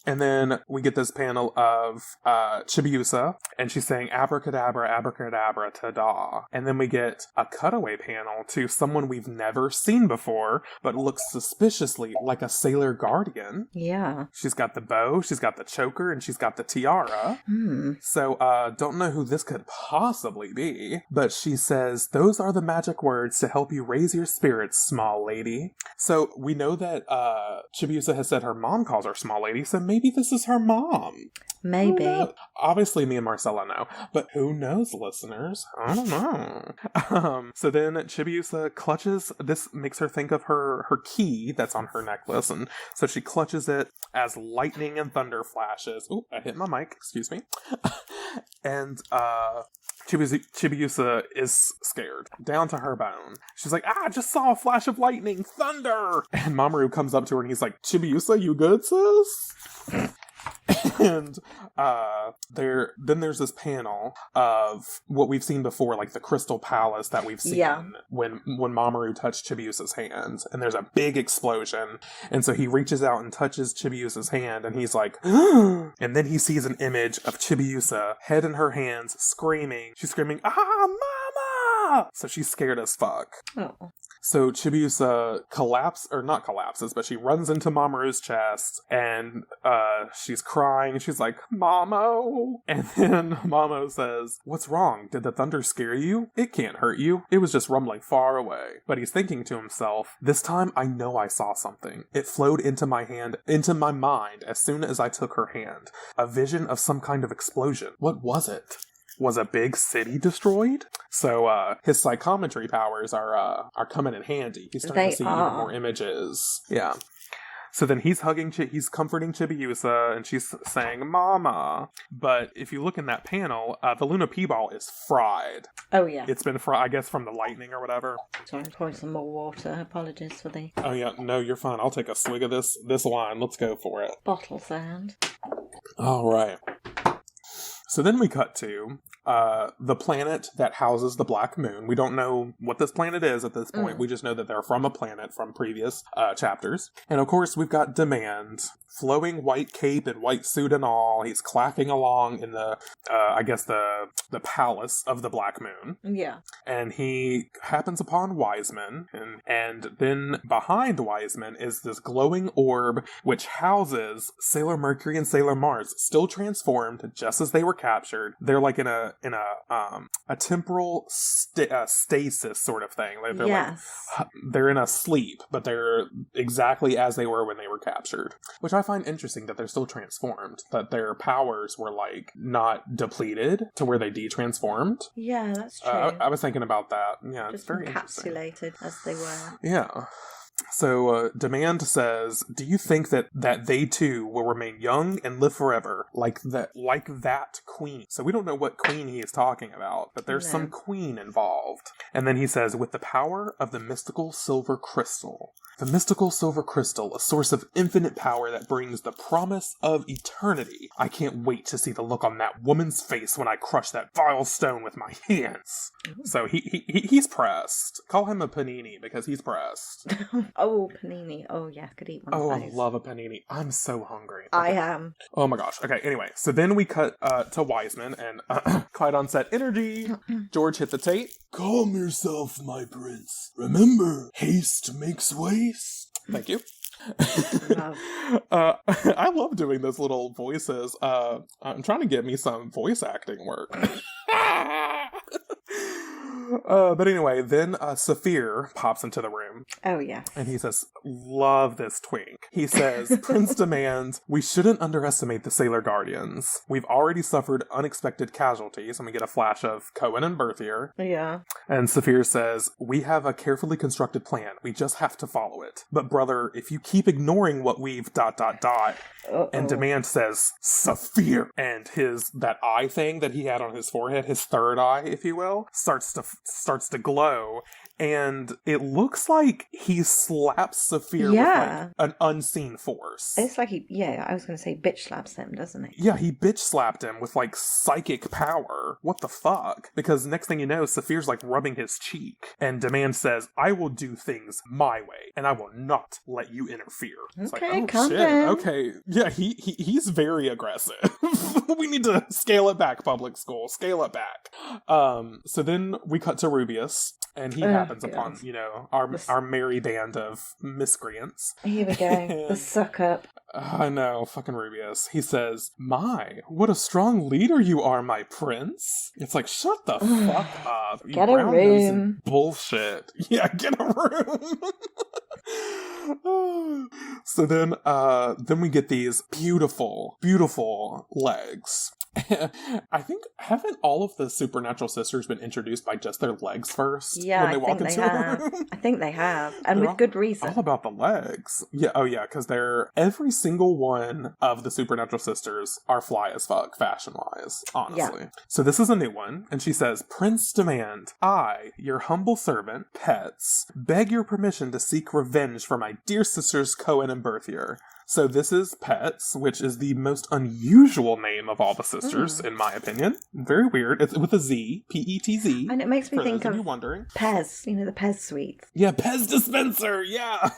Speaker 1: And then we get this panel of Chibiusa, and she's saying abracadabra, abracadabra, ta-da. And then we get a cutaway panel to someone we've never seen before, but looks suspiciously like a sailor guardian.
Speaker 2: Yeah.
Speaker 1: She's got the bow, she's got the choker, and she's got the tiara. So, don't know who this could possibly be, but she says, those are the magic words to help you raise your spirits, small lady. So we know that Chibiusa has said her mom calls her small lady, so maybe this is her mom.
Speaker 2: Maybe.
Speaker 1: Obviously, me and Marcella know, but who knows, listeners? I don't know. So then Chibiusa clutches, this makes her think of her key that's on her necklace, and so she clutches it as lightning and thunder flashes. Ooh, I hit my mic, excuse me. And Chibiusa is scared, down to her bone. She's like, I just saw a flash of lightning, thunder! And Mamoru comes up to her and he's like, Chibiusa, you good, sis? And there's this panel of what we've seen before, like the Crystal Palace that we've seen when Mamoru touched Chibiusa's hand, and there's a big explosion, and so he reaches out and touches Chibiusa's hand, and he's like, and then he sees an image of Chibiusa, head in her hands, screaming. She's screaming, ah, mama! So she's scared as fuck.
Speaker 2: Oh.
Speaker 1: So Chibiusa not collapses, but she runs into Mamoru's chest, and she's crying. She's like, Mamo! And then Mamo says, what's wrong? Did the thunder scare you? It can't hurt you. It was just rumbling far away. But he's thinking to himself, this time I know I saw something. It flowed into my mind as soon as I took her hand. A vision of some kind of explosion. What was it? Was a big city destroyed? So his psychometry powers are coming in handy. He's starting to see even more images. Yeah. So then he's comforting Chibiusa, and she's saying, Mama. But if you look in that panel, the Luna Pea ball is fried.
Speaker 2: Oh, yeah.
Speaker 1: It's been fried, I guess, from the lightning or whatever.
Speaker 2: Sorry, pouring some more water. Apologies for the...
Speaker 1: Oh, yeah. No, you're fine. I'll take a swig of this wine. Let's go for it.
Speaker 2: Bottle sound.
Speaker 1: All right. So then we cut to the planet that houses the Black Moon. We don't know what this planet is at this point. We just know that they're from a planet from previous chapters. And of course, we've got Demande. Flowing white cape and white suit and all. He's clacking along in the, I guess the palace of the Black Moon.
Speaker 2: Yeah.
Speaker 1: And he happens upon Wiseman. And then behind Wiseman is this glowing orb which houses Sailor Mercury and Sailor Mars, still transformed just as they were captured. They're like in a temporal stasis sort of thing. They're
Speaker 2: yes.
Speaker 1: They're in a sleep, but they're exactly as they were when they were captured. Which I find interesting that they're still transformed, that their powers were like not depleted to where they de-transformed.
Speaker 2: Yeah, that's true.
Speaker 1: I was thinking about that. Yeah,
Speaker 2: just
Speaker 1: it's very
Speaker 2: encapsulated as they were.
Speaker 1: Yeah. So, Demande says, do you think that they too will remain young and live forever, like that queen? So we don't know what queen he is talking about, but there's some queen involved. And then he says, with the power of the mystical silver crystal. The mystical silver crystal, a source of infinite power that brings the promise of eternity. I can't wait to see the look on that woman's face when I crush that vile stone with my hands. Ooh. So he's pressed. Call him a panini because he's pressed.
Speaker 2: Oh, panini. Oh, yeah, could eat one of those.
Speaker 1: I love a panini. I'm so hungry.
Speaker 2: Okay. I am.
Speaker 1: Oh my gosh. Okay, anyway. So then we cut to Wiseman and Clyde on set energy. George hit the tape. Calm yourself, my prince. Remember, haste makes waste. Thank you. I love doing those little voices. I'm trying to get me some voice acting work. But anyway, then Saphir pops into the room.
Speaker 2: Oh, yeah.
Speaker 1: And he says, love this twink. He says, Prince Demande, we shouldn't underestimate the Sailor Guardians. We've already suffered unexpected casualties. And we get a flash of Cohen and Berthier.
Speaker 2: Yeah.
Speaker 1: And Saphir says, we have a carefully constructed plan. We just have to follow it. But brother, if you keep ignoring what we've ... And Demande says, Saphir. And that eye thing that he had on his forehead, his third eye, if you will, starts to glow, and it looks like he slaps Saphir with like an unseen force.
Speaker 2: It's like I was going to say bitch slaps him, doesn't he?
Speaker 1: Yeah, he bitch slapped him with like psychic power. What the fuck? Because next thing you know, Saphir's like rubbing his cheek, and Demande says, I will do things my way, and I will not let you interfere. It's
Speaker 2: okay,
Speaker 1: like,
Speaker 2: calm down.
Speaker 1: Okay. Yeah, he's very aggressive. We need to scale it back, public school. Scale it back. So then we cut to Rubius, and he happens upon, our merry band of miscreants.
Speaker 2: Here we go. The suck up.
Speaker 1: I know, fucking Rubius. He says, my, what a strong leader you are, my prince. It's like, shut the fuck up.
Speaker 2: Get a room.
Speaker 1: Bullshit. Yeah, get a room. So then we get these beautiful, beautiful legs. I think, haven't all of the supernatural sisters been introduced by just their legs first?
Speaker 2: Yeah,
Speaker 1: when they walk into the room?
Speaker 2: I think they have. And with good reason.
Speaker 1: All about the legs. Yeah, because every single one of the supernatural sisters are fly as fuck, fashion-wise, honestly. Yeah. So this is a new one, and she says, Prince Demande, I, your humble servant, Pets, beg your permission to seek revenge for my dear sisters Cohen and Berthier. So this is Pets, which is the most unusual name of all the sisters, in my opinion. Very weird. It's with a Z, P-E-T-Z.
Speaker 2: And it makes me think of
Speaker 1: wondering.
Speaker 2: Pez, the Pez sweets.
Speaker 1: Yeah, Pez dispenser, yeah!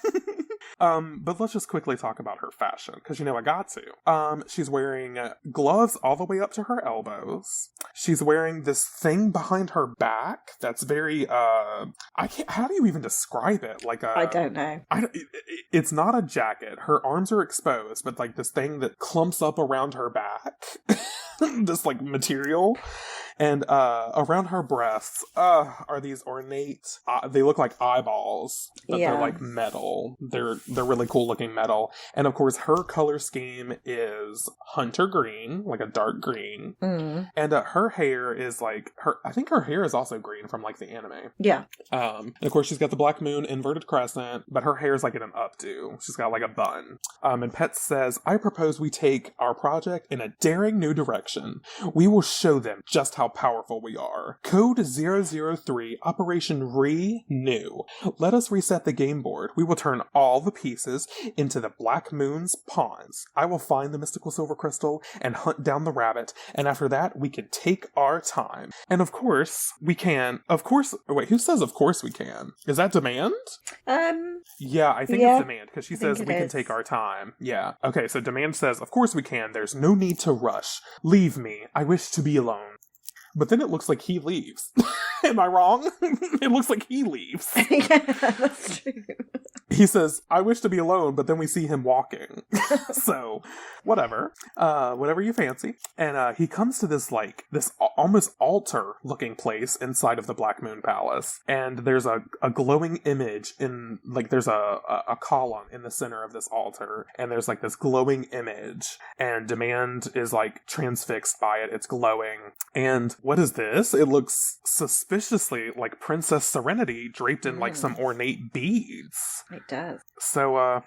Speaker 1: But let's just quickly talk about her fashion, because I got to. She's wearing gloves all the way up to her elbows. She's wearing this thing behind her back that's very, how do you even describe it?
Speaker 2: I don't know.
Speaker 1: It's not a jacket. Her arms are exposed, but like this thing that clumps up around her back. This like material. And around her breasts are these ornate, they look like eyeballs, but they're like metal. They're really cool looking metal. And of course her color scheme is hunter green, like a dark green. Mm. And her hair is like, I think her hair is also green from like the anime.
Speaker 2: Yeah.
Speaker 1: And of course she's got the black moon inverted crescent, but her hair is like in an updo. She's got like a bun. And Pets says, I propose we take our project in a daring new direction. direction. We will show them just how powerful we are. Code 003, Operation Renew. Let us reset the game board. We will turn all the pieces into the Black Moon's pawns. I will find the mystical silver crystal and hunt down the rabbit, and after that, we can take our time. And of course, we can. Of course, wait, who says of course we can? Is that Demand? Yeah, I think it's Demand, because she says we can take our time. Yeah. Okay, so Demand says, of course we can. There's no need to rush. Leave me. I wish to be alone. But then it looks like he leaves. Am I wrong? It looks like he leaves.
Speaker 2: Yeah, that's true.
Speaker 1: He says, I wish to be alone, but then we see him walking. So, whatever. Whatever you fancy. And he comes to this almost altar-looking place inside of the Black Moon Palace. And there's a glowing image in, there's a column in the center of this altar. And there's, this glowing image. And Demand is, transfixed by it. It's glowing. And what is this? It looks suspiciously like Princess Serenity draped in, some ornate beads.
Speaker 2: It does.
Speaker 1: So,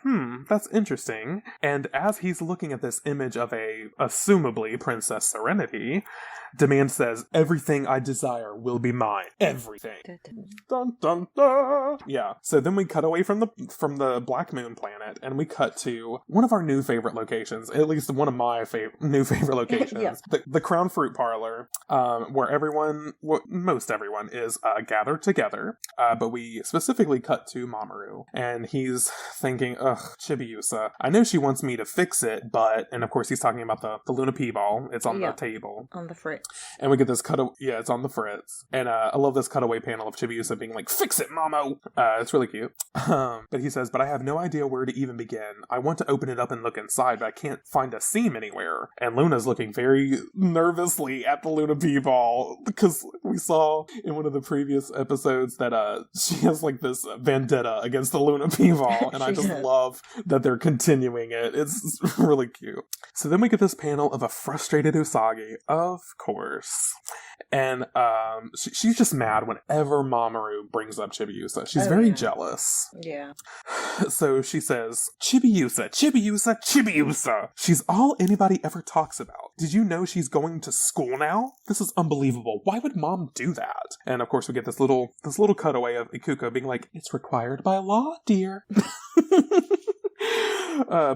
Speaker 1: that's interesting. And as he's looking at this image of assumably Princess Serenity, Demand says, everything I desire will be mine. Everything. Dun, dun, dun. Yeah. So then we cut away from the Black Moon planet, and we cut to one of our new favorite locations, at least one of my new favorite locations. Yeah. The Crown Fruit Parlor, where most everyone is gathered together. But we specifically cut to Mamoru, and he's thinking, ugh, Chibiusa. I know she wants me to fix it, and of course he's talking about the Luna Pea ball. It's on the table.
Speaker 2: On the fritz.
Speaker 1: And we get this it's on the fritz. And I love this cutaway panel of Chibiusa being like, fix it, Mamo! It's really cute. But he says, but I have no idea where to even begin. I want to open it up and look inside, but I can't find a seam anywhere. And Luna's looking very nervously at the Luna Pea ball, because we saw in one of the previous episodes that she has this vendetta against the Luna Pea ball, and I just love that they're continuing it. It's really cute. So then we get this panel of a frustrated Usagi, of course. And she's just mad whenever Mamoru brings up Chibiusa. She's very jealous.
Speaker 2: Yeah.
Speaker 1: So she says, Chibiusa, Chibiusa, Chibiusa. She's all anybody ever talks about. Did you know she's going to school now? This is unbelievable. Why would mom do that? And of course we get this little cutaway of Ikuko being like, it's required by law, dear.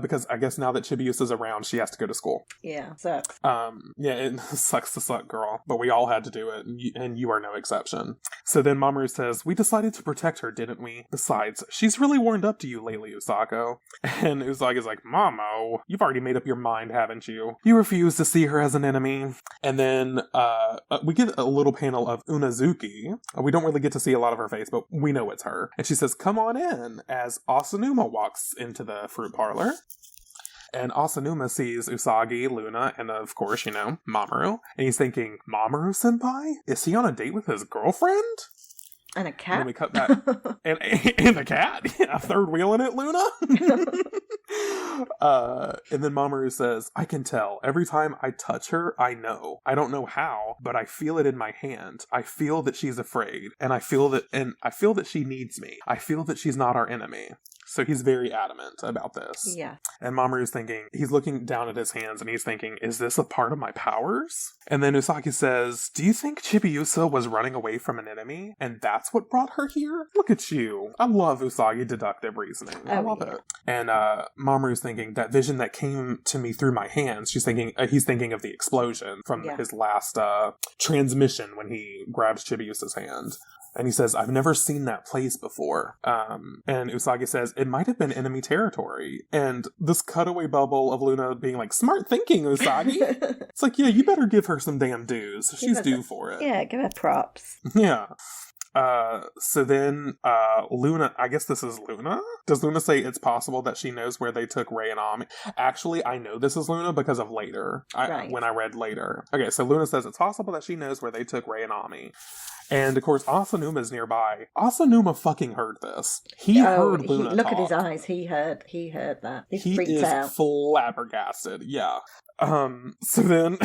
Speaker 1: Because I guess now that Chibiusa's around, she has to go to school.
Speaker 2: Yeah, sucks.
Speaker 1: Yeah, it sucks to suck, girl. But we all had to do it, and you are no exception. So then Mamoru says, we decided to protect her, didn't we? Besides, she's really warmed up to you lately, Usako. And Usagi's like, Mamo, you've already made up your mind, haven't you? You refuse to see her as an enemy. And then we get a little panel of Unazuki. We don't really get to see a lot of her face, but we know it's her. And she says, come on in, as Asanuma walks into the fruit parlor. And Asanuma sees Usagi, Luna, and of course, Mamoru. And he's thinking, Mamoru-senpai? Is he on a date with his girlfriend?
Speaker 2: And a cat?
Speaker 1: And then we cut back. and a cat? Yeah, third wheel in it, Luna? And then Mamoru says, I can tell. Every time I touch her, I know. I don't know how, but I feel it in my hand. I feel that she's afraid. And I feel that she needs me. I feel that she's not our enemy. So he's very adamant about this.
Speaker 2: Yeah.
Speaker 1: And Mamoru's thinking, he's looking down at his hands and he's thinking, is this a part of my powers? And then Usagi says, do you think Chibiusa was running away from an enemy? And that's what brought her here? Look at you. I love Usagi deductive reasoning. I love it. And Mamoru's thinking, that vision that came to me through my hands, he's thinking of the explosion from his last transmission when he grabs Chibiusa's hand. And he says, I've never seen that place before. And Usagi says, it might have been enemy territory. And this cutaway bubble of Luna being like, smart thinking, Usagi. It's like, yeah, you better give her some damn dues. She's due for it.
Speaker 2: Yeah, give her props.
Speaker 1: Yeah. So then, Luna, I guess this is Luna? Does Luna say it's possible that she knows where they took Rei and Ami? Actually, I know this is Luna because of later. When I read later. Okay, so Luna says it's possible that she knows where they took Rei and Ami. And of course, Asanuma's nearby. Asanuma fucking heard this. He heard Luna
Speaker 2: look
Speaker 1: talk.
Speaker 2: at his eyes. He heard that. He freaked
Speaker 1: out. He is flabbergasted. Yeah. So then,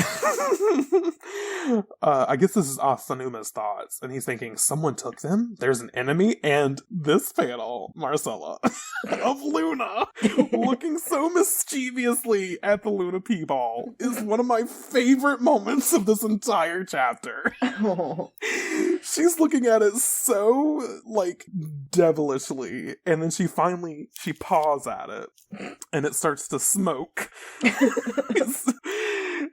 Speaker 1: I guess this is Asanuma's thoughts, and he's thinking, someone took them? There's an enemy? And this panel, Marcella. of Luna looking so mischievously at the Luna Pea Ball is one of my favorite moments of this entire chapter.
Speaker 2: Oh.
Speaker 1: She's looking at it so, like, devilishly, and then she paws at it, and it starts to smoke.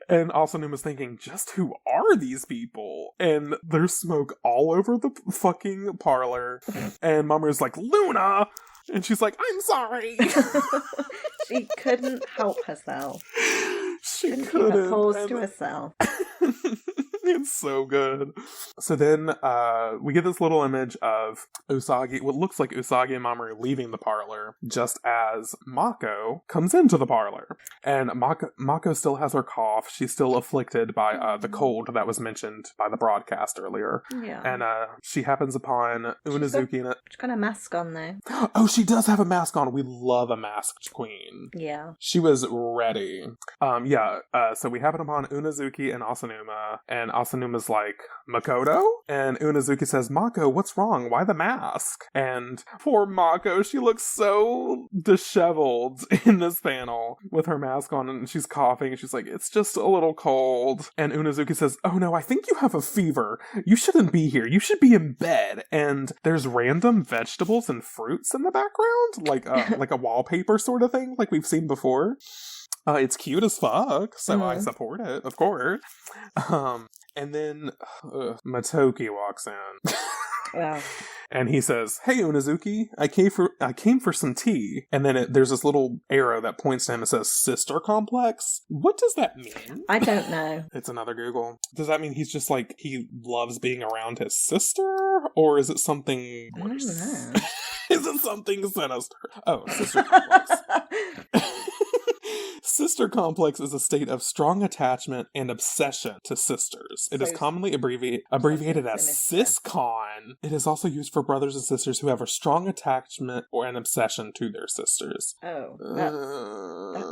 Speaker 1: And Asanuma's thinking, just who are these people? And there's smoke all over the fucking parlor, and Mamoru's like, Luna! And she's like, I'm sorry!
Speaker 2: She couldn't help herself.
Speaker 1: She
Speaker 2: couldn't
Speaker 1: couldn't.
Speaker 2: keep her paws to herself.
Speaker 1: It's so good. So then we get this little image of Usagi, what looks like Usagi and Mamoru leaving the parlor, just as Mako comes into the parlor. And Mako still has her cough. She's still afflicted by the cold that was mentioned by the broadcast earlier.
Speaker 2: Yeah.
Speaker 1: And she happens upon Unazuki in it.
Speaker 2: She's got a mask on though.
Speaker 1: Oh, she does have a mask on. We love a masked queen.
Speaker 2: Yeah.
Speaker 1: She was ready. So we happen upon Unazuki and Asanuma, and Asanuma's like, Makoto? And Unazuki says, Mako, what's wrong? Why the mask? And poor Mako, she looks so disheveled in this panel with her mask on, and she's coughing, and she's like, it's just a little cold. And Unazuki says, oh no, I think you have a fever. You shouldn't be here. You should be in bed. And there's random vegetables and fruits in the background, like a wallpaper sort of thing, like we've seen before. It's cute as fuck, so I support it, of course. And then Motoki walks in.
Speaker 2: Wow.
Speaker 1: And he says, hey, Unazuki, I came for some tea. And then there's this little arrow that points to him and says, sister complex? What does that mean?
Speaker 2: I don't know.
Speaker 1: It's another Google. Does that mean he's just like, he loves being around his sister? Or is it something worse?
Speaker 2: I don't know.
Speaker 1: Is it something sinister? Oh, sister complex. Sister complex is a state of strong attachment and obsession to sisters. It is commonly abbreviated as siscon. It is also used for brothers and sisters who have a strong attachment or an obsession to their sisters.
Speaker 2: Oh, that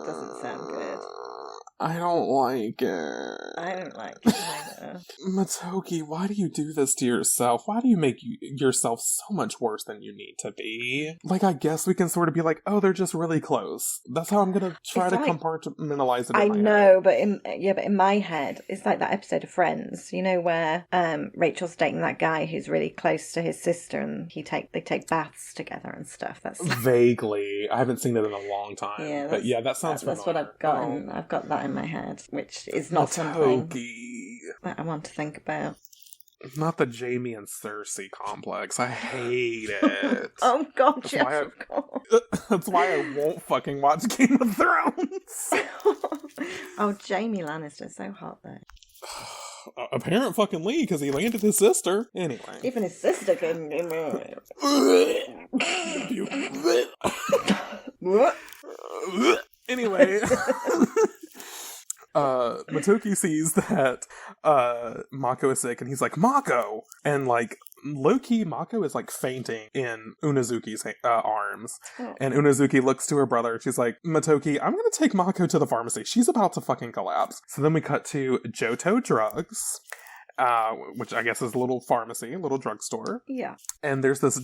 Speaker 2: doesn't sound good.
Speaker 1: I don't like it.
Speaker 2: I don't like it either.
Speaker 1: Motoki, why do you do this to yourself? Why do you make yourself so much worse than you need to be? Like, I guess we can sort of be like, oh, they're just really close. That's how I'm gonna try to compartmentalize it.
Speaker 2: I know, but in my head, it's like that episode of Friends, you know, where Rachel's dating that guy who's really close to his sister, and they take baths together and stuff. That's
Speaker 1: vaguely. I haven't seen it in a long time. Yeah, but yeah, that sounds familiar.
Speaker 2: That's what I've got. I've got that in my head, which is not something that I want to think about.
Speaker 1: Not the Jamie and Cersei complex. I hate it.
Speaker 2: Oh god, yes, of course.
Speaker 1: That's why I won't fucking watch Game of Thrones.
Speaker 2: Oh, Jamie Lannister's so hot though.
Speaker 1: Apparent fucking Lee, because he landed his sister. Anyway.
Speaker 2: Even his sister couldn't get
Speaker 1: What? Anyway. Motoki sees that Mako is sick, and he's like, Mako! And like, low-key, Mako is like fainting in Unazuki's arms. Oh. And Unazuki looks to her brother, she's like, Motoki, I'm gonna take Mako to the pharmacy. She's about to fucking collapse. So then we cut to Johto Drugs, which I guess is a little pharmacy, a little drugstore.
Speaker 2: Yeah.
Speaker 1: And there's this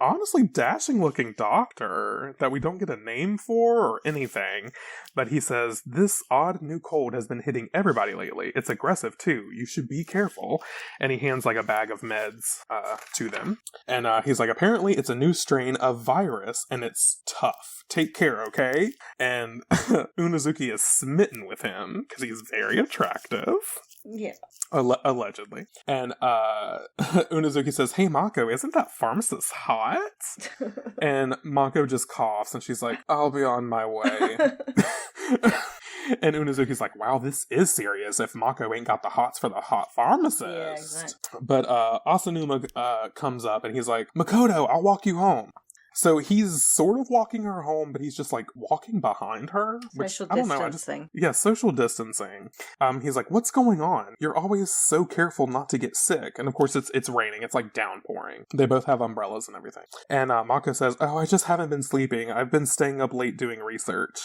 Speaker 1: honestly dashing looking doctor that we don't get a name for or anything. But he says, this odd new cold has been hitting everybody lately. It's aggressive too. You should be careful. And he hands like a bag of meds to them. And he's like, apparently it's a new strain of virus and it's tough. Take care, okay? And Unazuki is smitten with him because he's very attractive.
Speaker 2: Yeah.
Speaker 1: Allegedly. And Unazuki says, hey Mako, isn't that pharmacist hot? And Mako just coughs and she's like, I'll be on my way. And Unazuki's like, wow, this is serious if Mako ain't got the hots for the hot pharmacist.
Speaker 2: Yeah, exactly.
Speaker 1: But Asanuma comes up and he's like, Makoto, I'll walk you home. So he's sort of walking her home, but he's just like walking behind her.
Speaker 2: Social distancing.
Speaker 1: Social distancing. He's like, what's going on? You're always so careful not to get sick. And of course it's raining. It's like downpouring. They both have umbrellas and everything. And Mako says, oh, I just haven't been sleeping. I've been staying up late doing research.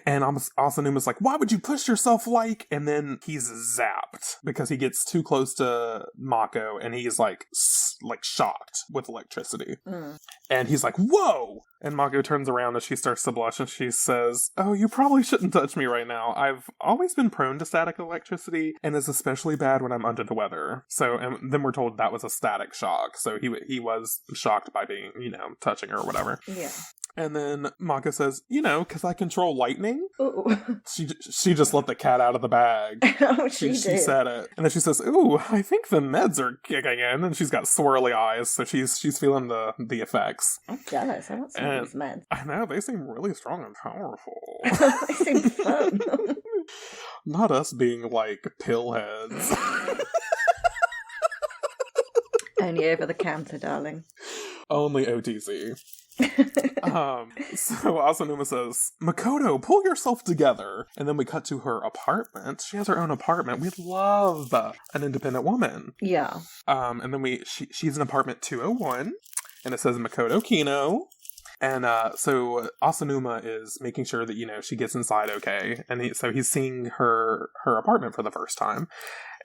Speaker 1: And Asanuma's like, why would you push yourself like? And then he's zapped because he gets too close to Mako and he's like like shocked with electricity.
Speaker 2: Mm.
Speaker 1: And he's like, whoa! And Mako turns around and she starts to blush and she says, oh, you probably shouldn't touch me right now. I've always been prone to static electricity, and it's especially bad when I'm under the weather. So, and then we're told that was a static shock. So he was shocked by being, touching her or whatever.
Speaker 2: Yeah.
Speaker 1: And then Mako says, because I control lightning?
Speaker 2: Ooh.
Speaker 1: She just let the cat out of the bag.
Speaker 2: Oh, she did.
Speaker 1: She said it. And then she says, ooh, I think the meds are kicking in. And she's got swirly eyes, so she's feeling the effects.
Speaker 2: I'm jealous. I want some of these meds.
Speaker 1: I know, they seem really strong and powerful.
Speaker 2: They seem fun.
Speaker 1: Not us being like pillheads.
Speaker 2: Only over the counter, darling.
Speaker 1: Only OTC. So Asanuma says, Makoto, pull yourself together. And then we cut to her apartment. She has her own apartment. We love an independent woman.
Speaker 2: Yeah.
Speaker 1: And then she's in apartment 201, and it says Makoto Kino. And so Asanuma is making sure that, she gets inside okay. And so he's seeing her apartment for the first time.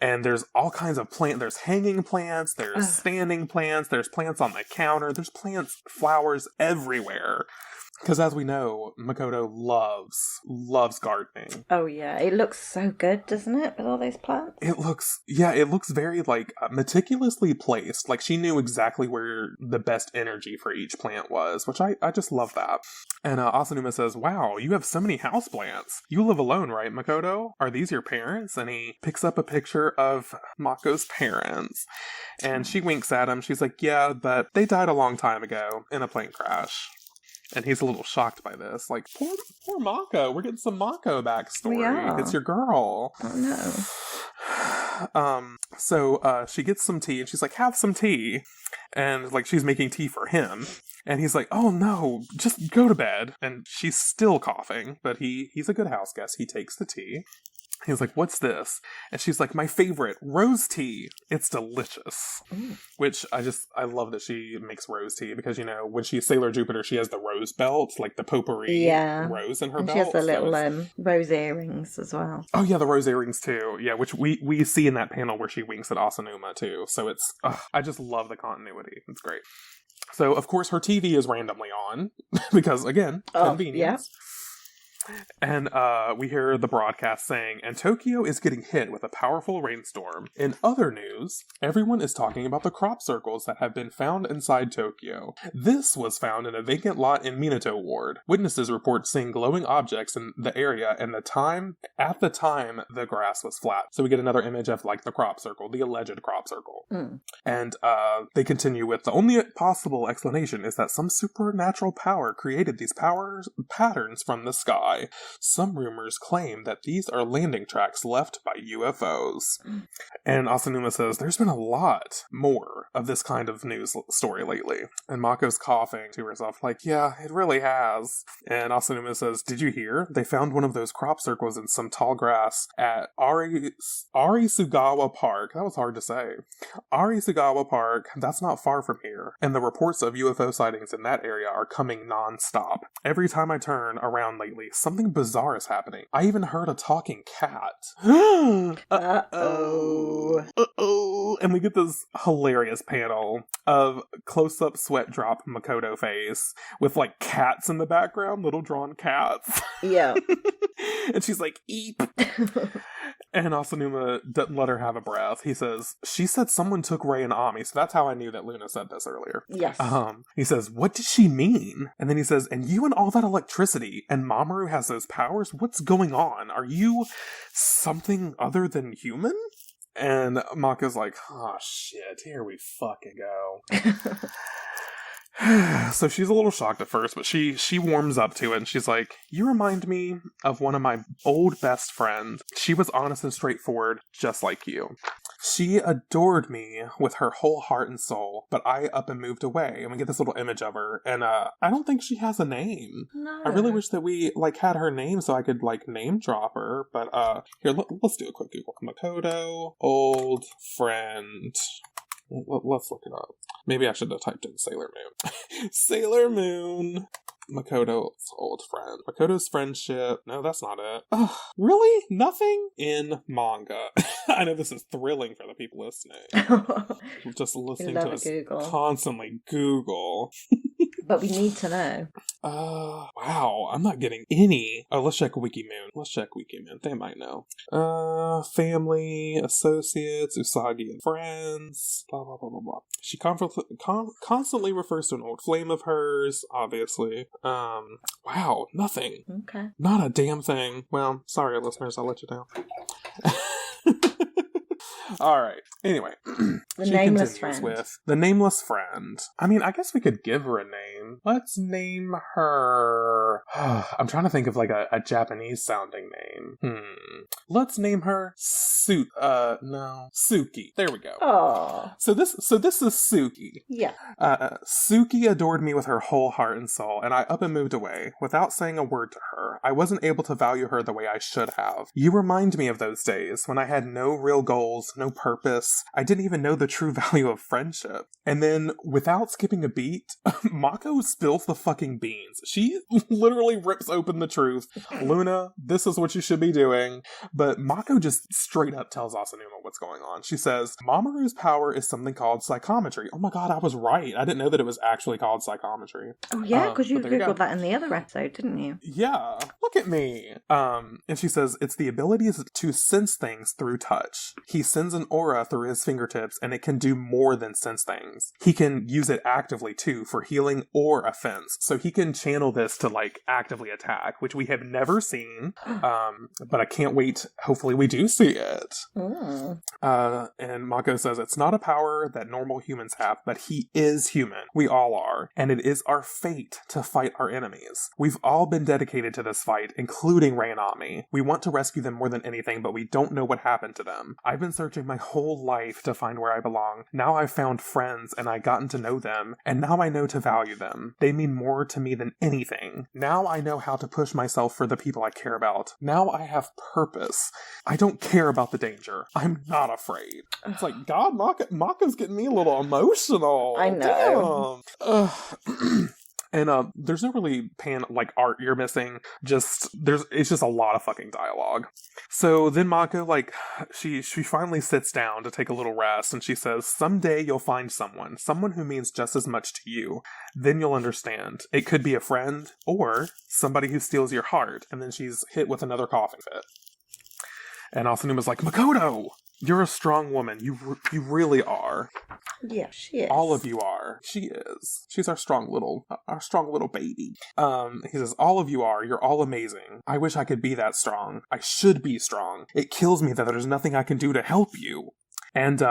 Speaker 1: And there's all kinds of plants. There's hanging plants, there's standing plants, there's plants on the counter, there's flowers everywhere. Because as we know, Makoto loves gardening.
Speaker 2: Oh yeah, it looks so good, doesn't it, with all those plants?
Speaker 1: It looks very meticulously placed. Like she knew exactly where the best energy for each plant was, which I just love that. And Asanuma says, wow, you have so many houseplants. You live alone, right, Makoto? Are these your parents? And he picks up a picture of Mako's parents. And she winks at him. She's like, yeah, but they died a long time ago in a plane crash. And he's a little shocked by this. Like, poor Mako. We're getting some Mako backstory.
Speaker 2: We are.
Speaker 1: It's your girl.
Speaker 2: Oh, no.
Speaker 1: So she gets some tea, and she's like, have some tea. And, she's making tea for him. And he's like, oh, no, just go to bed. And she's still coughing. But he's a good house guest. He takes the tea. He's like, what's this? And she's like, my favorite, rose tea. It's delicious.
Speaker 2: Ooh.
Speaker 1: Which I love that she makes rose tea because, when she's Sailor Jupiter, she has the rose belt, like the potpourri rose in her belt.
Speaker 2: She has the little rose earrings as well.
Speaker 1: Oh, yeah, the rose earrings too. Yeah, which we see in that panel where she winks at Asanuma too. So it's, I just love the continuity. It's great. So, of course, her TV is randomly on because, again, convenience. Yeah. And we hear the broadcast saying, and Tokyo is getting hit with a powerful rainstorm. In other news, everyone is talking about the crop circles that have been found inside Tokyo. This was found in a vacant lot in Minato Ward. Witnesses report seeing glowing objects in the area and at the time the grass was flat. So we get another image of the crop circle, the alleged crop circle. Mm. And they continue with, the only possible explanation is that some supernatural power created these patterns from the sky. Some rumors claim that these are landing tracks left by UFOs. And Asanuma says, there's been a lot more of this kind of news story lately. And Mako's coughing to herself, yeah, it really has. And Asanuma says, did you hear? They found one of those crop circles in some tall grass at Arisugawa Park. That was hard to say. Arisugawa Park, that's not far from here. And the reports of UFO sightings in that area are coming non-stop. Every time I turn around lately, something bizarre is happening. I even heard a talking cat. Uh-oh. Uh-oh. And we get this hilarious panel of close-up sweat drop Makoto face with cats in the background, little drawn cats.
Speaker 2: Yeah.
Speaker 1: And she's like, eep. And Asanuma doesn't let her have a breath. He says, she said someone took Rei and Ami, so that's how I knew that Luna said this earlier.
Speaker 2: Yes.
Speaker 1: He says, what did she mean? And then he says, and you and all that electricity, and Mamoru has those powers? What's going on? Are you something other than human? And Mako's like, oh shit, here we fucking go. So she's a little shocked at first, but she warms up to it, and she's like, you remind me of one of my old best friends. She was honest and straightforward, just like you. She adored me with her whole heart and soul, but I up and moved away. And we get this little image of her, and I don't think she has a name.
Speaker 2: No.
Speaker 1: I really wish that we had her name so I could name drop her, but here, let's do a quick Google. Makoto, old friend. Let's look it up. Maybe I should have typed in Sailor Moon. Sailor Moon. Makoto's old friend. Makoto's friendship. No, that's not it. Ugh, really? Nothing in manga. I know this is thrilling for the people listening. Just listening to us constantly Google.
Speaker 2: But we need to know.
Speaker 1: Wow, I'm not getting any. Oh, let's check Wikimoon. They might know. Family, associates, Usagi and friends, blah, blah, blah, blah, blah. She constantly refers to an old flame of hers, obviously. Wow, nothing.
Speaker 2: Okay.
Speaker 1: Not a damn thing. Well, sorry, listeners, I'll let you down. All right. Anyway,
Speaker 2: the nameless friend.
Speaker 1: With the nameless friend. I mean, I guess we could give her a name. Let's name her. I'm trying to think of like a Japanese sounding name. Let's name her Suki. There we go.
Speaker 2: Oh.
Speaker 1: So this is Suki.
Speaker 2: Yeah.
Speaker 1: Suki adored me with her whole heart and soul, and I up and moved away without saying a word to her. I wasn't able to value her the way I should have. You remind me of those days when I had no real goals, no purpose. I didn't even know the true value of friendship. And then, without skipping a beat, Mako spills the fucking beans. She literally rips open the truth. Luna, this is what you should be doing. But Mako just straight up tells Asanuma what's going on. She says, Mamoru's power is something called psychometry. Oh my god, I was right. I didn't know that it was actually called psychometry.
Speaker 2: Oh yeah, because you Googled that in the other episode, didn't you?
Speaker 1: Yeah, look at me. And she says, it's the ability to sense things through touch. He sends an aura through his fingertips, and it can do more than sense things. He can use it actively, too, for healing or offense. So he can channel this to, like, actively attack, which we have never seen. But I can't wait. Hopefully we do see it. And Mako says, it's not a power that normal humans have, but he is human. We all are. And it is our fate to fight our enemies. We've all been dedicated to this fight, including Rainami. We want to rescue them more than anything, but we don't know what happened to them. I've been searching my whole life to find where I belong. Now I've found friends and I've gotten to know them, and now I know to value them. They mean more to me than anything. Now I know how to push myself for the people I care about. Now I have purpose. I don't care about the danger. I'm not afraid. It's like, God, Maka's getting me a little emotional.
Speaker 2: I know.
Speaker 1: And there's no really art you're missing. It's just a lot of fucking dialogue. So then Mako, she finally sits down to take a little rest, and she says, someday you'll find someone who means just as much to you. Then you'll understand. It could be a friend, or somebody who steals your heart. And then she's hit with another coughing fit. And Asanuma's like, Makoto! You're a strong woman. You really are.
Speaker 2: Yeah, she is.
Speaker 1: All of you are. She is. She's our strong little baby. He says, all of you are. You're all amazing. I wish I could be that strong. I should be strong. It kills me that there's nothing I can do to help you. And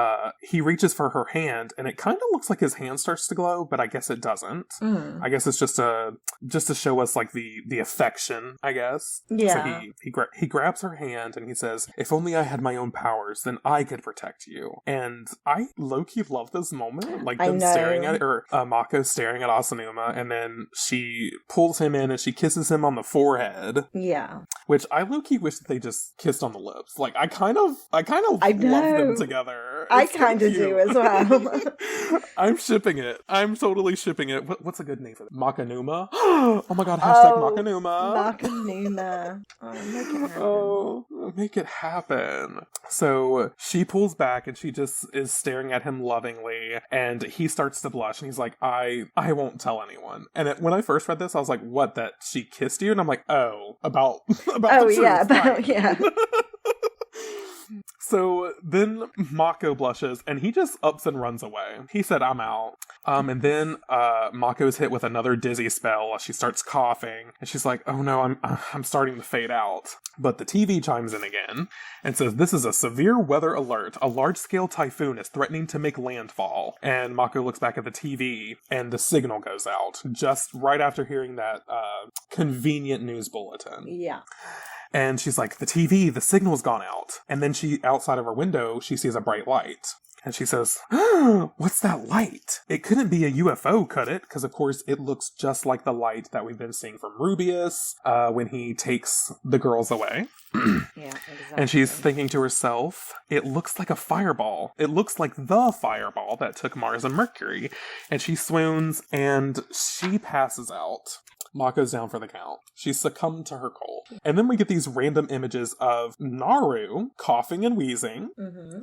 Speaker 1: he reaches for her hand, and it kind of looks like his hand starts to glow, but I guess it doesn't. I guess it's just to show us the affection, I guess.
Speaker 2: Yeah.
Speaker 1: So he grabs her hand and he says, "If only I had my own powers, then I could protect you." And I low-key love this moment, them staring at it, or Mako staring at Asanuma, and then she pulls him in and she kisses him on the forehead.
Speaker 2: Yeah.
Speaker 1: Which I low-key wish that they just kissed on the lips. I kind of love them together.
Speaker 2: I kind of do as well.
Speaker 1: I'm shipping it. I'm totally shipping it. What's a good name for that? Makanuma? Oh my god, hashtag Makanuma.
Speaker 2: Makanuma.
Speaker 1: Make it happen. So she pulls back and she just is staring at him lovingly, and he starts to blush, and he's like, I won't tell anyone. And when I first read this, I was like, what, that she kissed you? And I'm like, about the truth. Yeah. So then Mako blushes, and he just ups and runs away. He said, I'm out. And then Mako's hit with another dizzy spell. She starts coughing, and she's like, oh no, I'm starting to fade out. But the TV chimes in again and says, this is a severe weather alert. A large-scale typhoon is threatening to make landfall. And Mako looks back at the TV, and the signal goes out, just right after hearing that convenient news bulletin.
Speaker 2: Yeah.
Speaker 1: And she's like, the signal's gone out. And then outside of her window, she sees a bright light. And she says, what's that light? It couldn't be a UFO, could it? Because, of course, it looks just like the light that we've been seeing from Rubius when he takes the girls away.
Speaker 2: Yeah, exactly.
Speaker 1: And she's thinking to herself, it looks like a fireball. It looks like the fireball that took Mars and Mercury. And she swoons, and she passes out. Mako's down for the count. She succumbed to her cold. And then we get these random images of Naru coughing and wheezing,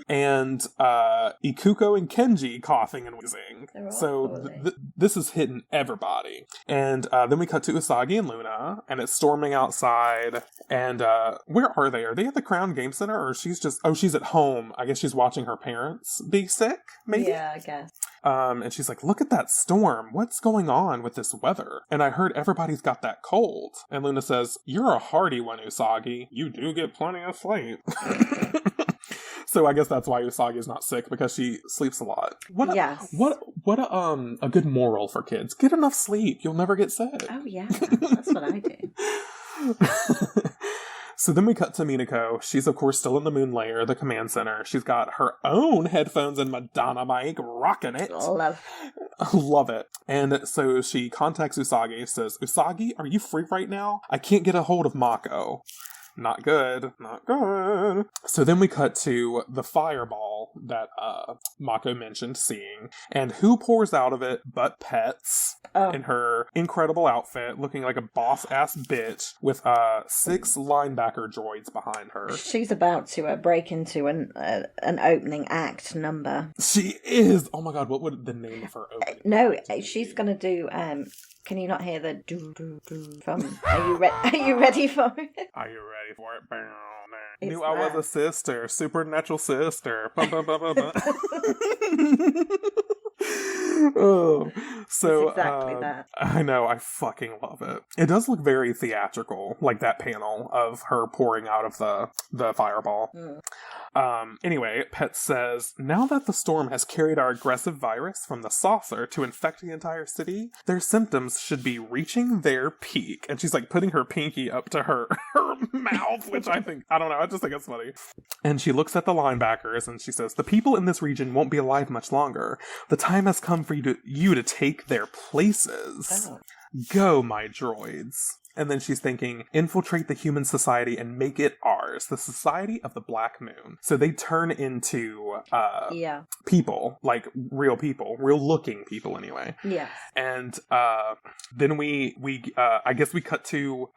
Speaker 1: and Ikuko and Kenji coughing and wheezing. So this is hitting everybody. And then we cut to Usagi and Luna, and it's storming outside. And where are they? Are they at the Crown Game Center, or she's at home? I guess she's watching her parents be sick, maybe?
Speaker 2: Yeah, I guess.
Speaker 1: And she's like, look at that storm. What's going on with this weather? And I heard everybody's got that cold. And Luna says, you're a hardy one, Usagi. You do get plenty of sleep. So I guess that's why Usagi is not sick, because she sleeps a lot. What a good moral for kids. Get enough sleep. You'll never get sick.
Speaker 2: Oh, yeah. That's what I do.
Speaker 1: So then we cut to Minako. She's, of course, still in the moon layer, the command center. She's got her own headphones and Madonna mic, rocking it. Love it. And so she contacts Usagi, says, Usagi, are you free right now? I can't get a hold of Mako. Not good. Not good. So then we cut to the fireball that Mako mentioned seeing. And who pours out of it but Pets in her incredible outfit, looking like a boss-ass bitch with 6 linebacker droids behind her. She's
Speaker 2: about to break into an opening act number.
Speaker 1: She is! Oh my god, what would the name of her opening?
Speaker 2: No, she's going to do... Can you not hear the do from? Are you ready for it?
Speaker 1: Are you ready for it? Knew I was a sister, supernatural sister. Oh, so
Speaker 2: it's exactly that.
Speaker 1: I know, I fucking love it. It does look very theatrical, like that panel of her pouring out of the fireball. Anyway, Pet says, now that the storm has carried our aggressive virus from the saucer to infect the entire city, their symptoms should be reaching their peak. And she's like putting her pinky up to her mouth, which I don't know, I just think it's funny. And she looks at the linebackers and she says, the people in this region won't be alive much longer. The time has come for you to take their places. Go, my droids. And then she's thinking, infiltrate the human society and make it ours. The Society of the Black Moon. So they turn into people, like real people, real looking people anyway.
Speaker 2: Yes.
Speaker 1: And then we I guess we cut to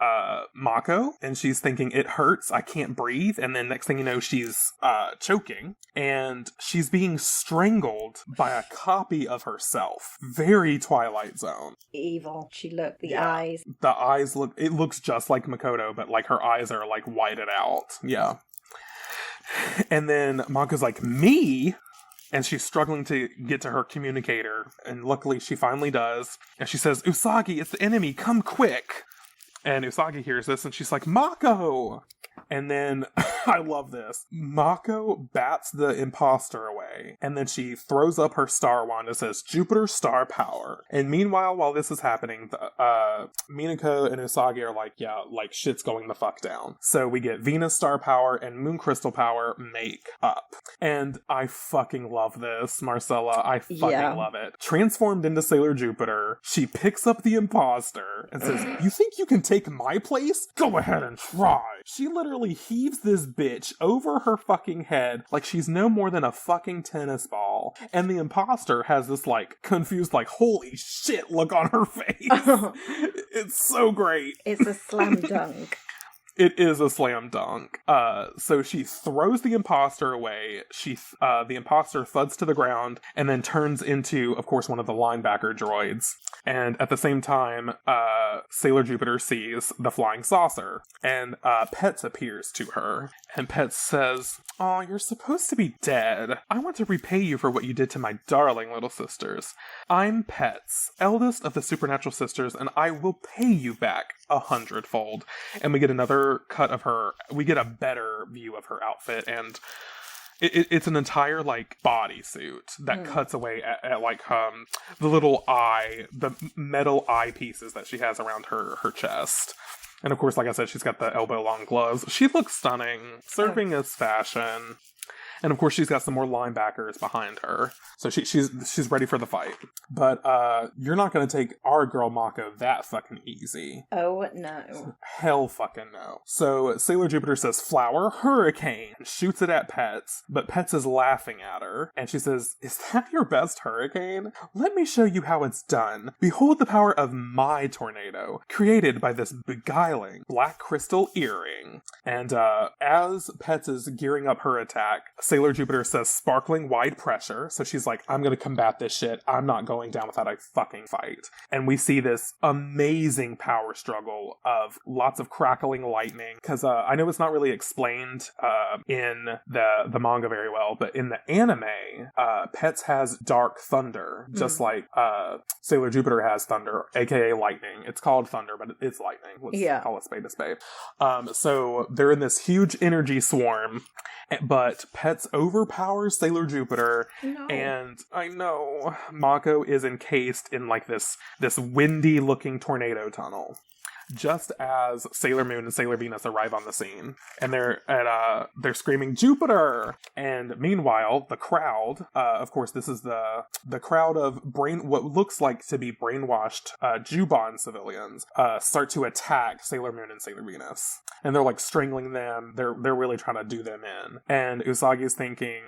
Speaker 1: Mako, and she's thinking, it hurts, I can't breathe. And then next thing you know, she's choking, and she's being strangled by a copy of herself. Very Twilight Zone.
Speaker 2: Evil. She looked, the eyes.
Speaker 1: The eyes look, it looks just like Makoto, but like her eyes are like whited out. Yeah. And then Mako's like, me? And she's struggling to get to her communicator. And luckily she finally does. And she says, Usagi, it's the enemy, come quick. And Usagi hears this and she's like, Mako! And then, I love this, Mako bats the imposter away, and then she throws up her star wand and says, Jupiter star power. And meanwhile, while this is happening, Minako and Usagi are like, yeah, like shit's going the fuck down. So we get Venus star power and Moon crystal power make up. And I fucking love this, Marcella. I fucking love it. Transformed into Sailor Jupiter, she picks up the imposter and says, you think you can take my place? Go ahead and try. She literally heaves this bitch over her fucking head like she's no more than a fucking tennis ball. And the imposter has this like confused like holy shit look on her face. It's so great.
Speaker 2: It's a slam dunk.
Speaker 1: It is a slam dunk. So she throws the imposter away. The imposter thuds to the ground and then turns into, of course, one of the linebacker droids. And at the same time, Sailor Jupiter sees the flying saucer. And Pets appears to her. And Pets says, "Aw, you're supposed to be dead. I want to repay you for what you did to my darling little sisters. I'm Pets, eldest of the supernatural sisters, and I will pay you back 100-fold. And we get another cut of her. We get a better view of her outfit, and it's an entire like bodysuit that cuts away at like the little eye, the metal eye pieces that she has around her chest. And of course, like I said, she's got the elbow long gloves. She looks stunning, serving as fashion. And of course, she's got some more linebackers behind her. So she's ready for the fight. But you're not going to take our girl Mako that fucking easy.
Speaker 2: Oh, no.
Speaker 1: Hell fucking no. So Sailor Jupiter says, flower, hurricane, and shoots it at Pets. But Pets is laughing at her. And she says, is that your best hurricane? Let me show you how it's done. Behold the power of my tornado, created by this beguiling black crystal earring. And as Pets is gearing up her attack, Sailor Jupiter says sparkling wide pressure. So she's like, I'm gonna combat this shit. I'm not going down without a fucking fight. And we see this amazing power struggle of lots of crackling lightning. Because I know it's not really explained in the manga very well, but in the anime, Pets has dark thunder, just like Sailor Jupiter has thunder, aka lightning. It's called thunder, but it's lightning. Let's call it spade a spade. So they're in this huge energy swarm, but Pets overpowers Sailor Jupiter, and I know Mako is encased in like this windy looking tornado tunnel. Just as Sailor Moon and Sailor Venus arrive on the scene, and they're screaming Jupiter. And meanwhile, the crowd, of course, this is the crowd of what looks like to be brainwashed Juban civilians, start to attack Sailor Moon and Sailor Venus, and they're like strangling them. They're really trying to do them in. And Usagi's thinking,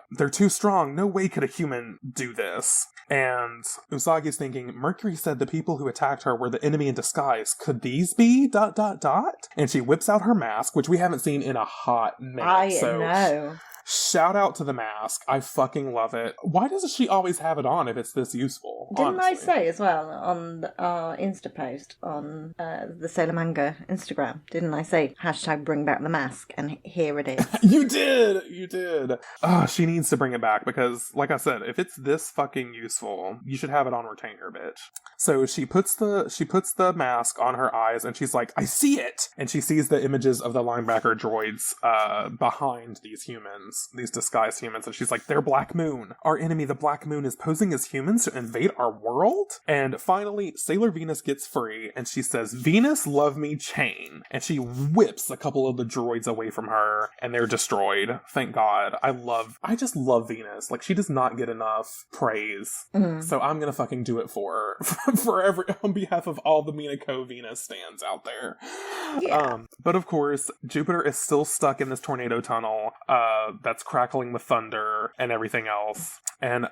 Speaker 1: they're too strong. No way could a human do this. And Usagi's thinking, Mercury said the people who attacked her were the enemy in disguise. Could these be ... And she whips out her mask, which we haven't seen in a hot minute.
Speaker 2: I know.
Speaker 1: Shout out to the mask. I fucking love it. Why doesn't she always have it on if it's this useful?
Speaker 2: Didn't
Speaker 1: honestly?
Speaker 2: I say as well on our Insta post on the Sailor Manga Instagram? Didn't I say hashtag bring back the mask? And here it is.
Speaker 1: You did. Oh, she needs to bring it back because, like I said, if it's this fucking useful, you should have it on retainer, bitch. So she puts the mask on her eyes and she's like, I see it! And she sees the images of the linebacker droids behind these humans. These disguised humans, and she's like, they're Black Moon. Our enemy, the Black Moon, is posing as humans to invade our world? And finally, Sailor Venus gets free, and she says, Venus, love me, chain. And she whips a couple of the droids away from her, and they're destroyed. Thank God. I just love Venus. Like, she does not get enough praise. So I'm gonna fucking do it for her. On behalf of all the Minako Venus stands out there.
Speaker 2: Yeah.
Speaker 1: But of course, Jupiter is still stuck in this tornado tunnel. That's crackling with thunder and everything else. And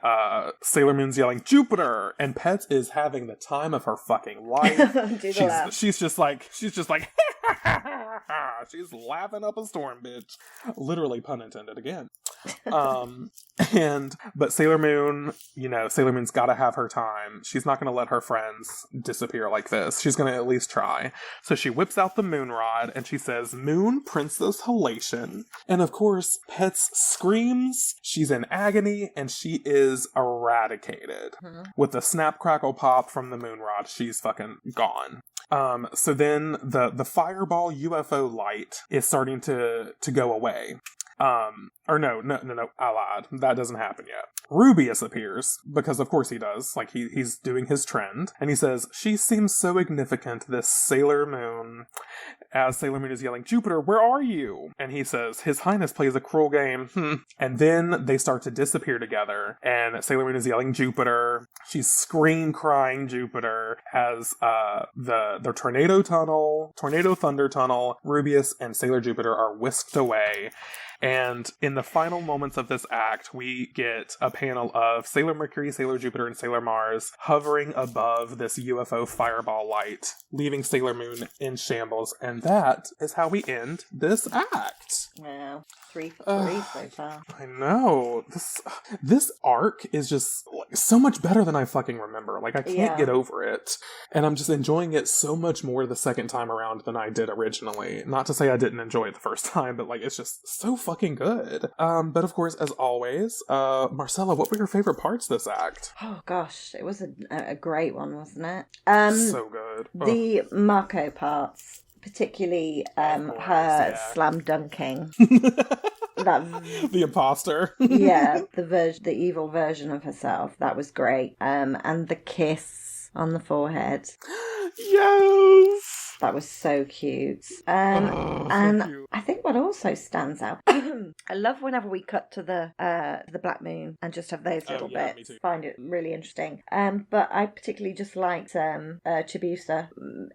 Speaker 1: Sailor Moon's yelling, Jupiter! And Pets is having the time of her fucking life. She's just like, she's laughing up a storm, bitch. Literally, pun intended again. But Sailor Moon, Sailor Moon's gotta have her time. She's not gonna let her friends disappear like this. She's gonna at least try. So she whips out the moon rod and she says, Moon Princess Halation. And of course, Pets screams. She's in agony and she is eradicated. With the snap crackle pop from the moon rod, she's fucking gone. So then the fireball UFO light is starting to go away. Or no, I lied. That doesn't happen yet. Rubius appears, because of course he does. Like, he's doing his trend. And he says, she seems so significant, this Sailor Moon. As Sailor Moon is yelling, Jupiter, where are you? And he says, His Highness plays a cruel game. And then they start to disappear together. And Sailor Moon is yelling, Jupiter. She's crying Jupiter as the tornado thunder tunnel, Rubius and Sailor Jupiter are whisked away. And in the final moments of this act, we get a panel of Sailor Mercury, Sailor Jupiter, and Sailor Mars hovering above this UFO fireball light, leaving Sailor Moon in shambles. And that is how we end this act.
Speaker 2: Wow. 3 for 3 so far.
Speaker 1: I know. This arc is just so much better than I fucking remember. Like, I can't get over it. And I'm just enjoying it so much more the second time around than I did originally. Not to say I didn't enjoy it the first time, but, like, it's just so fucking good. But, of course, as always, Marcella, what were your favorite parts this act?
Speaker 2: Oh, gosh. It was a great one, wasn't it?
Speaker 1: So good.
Speaker 2: The Mako parts. Particularly her slam dunking.
Speaker 1: The imposter.
Speaker 2: Yeah, the evil version of herself. That was great. And the kiss on the forehead.
Speaker 1: Yes!
Speaker 2: That was so cute.
Speaker 1: So cute.
Speaker 2: I think what also stands out, I love whenever we cut to the Black Moon and just have those little bits.
Speaker 1: Me too.
Speaker 2: Find it really interesting. But I particularly just liked Chibusa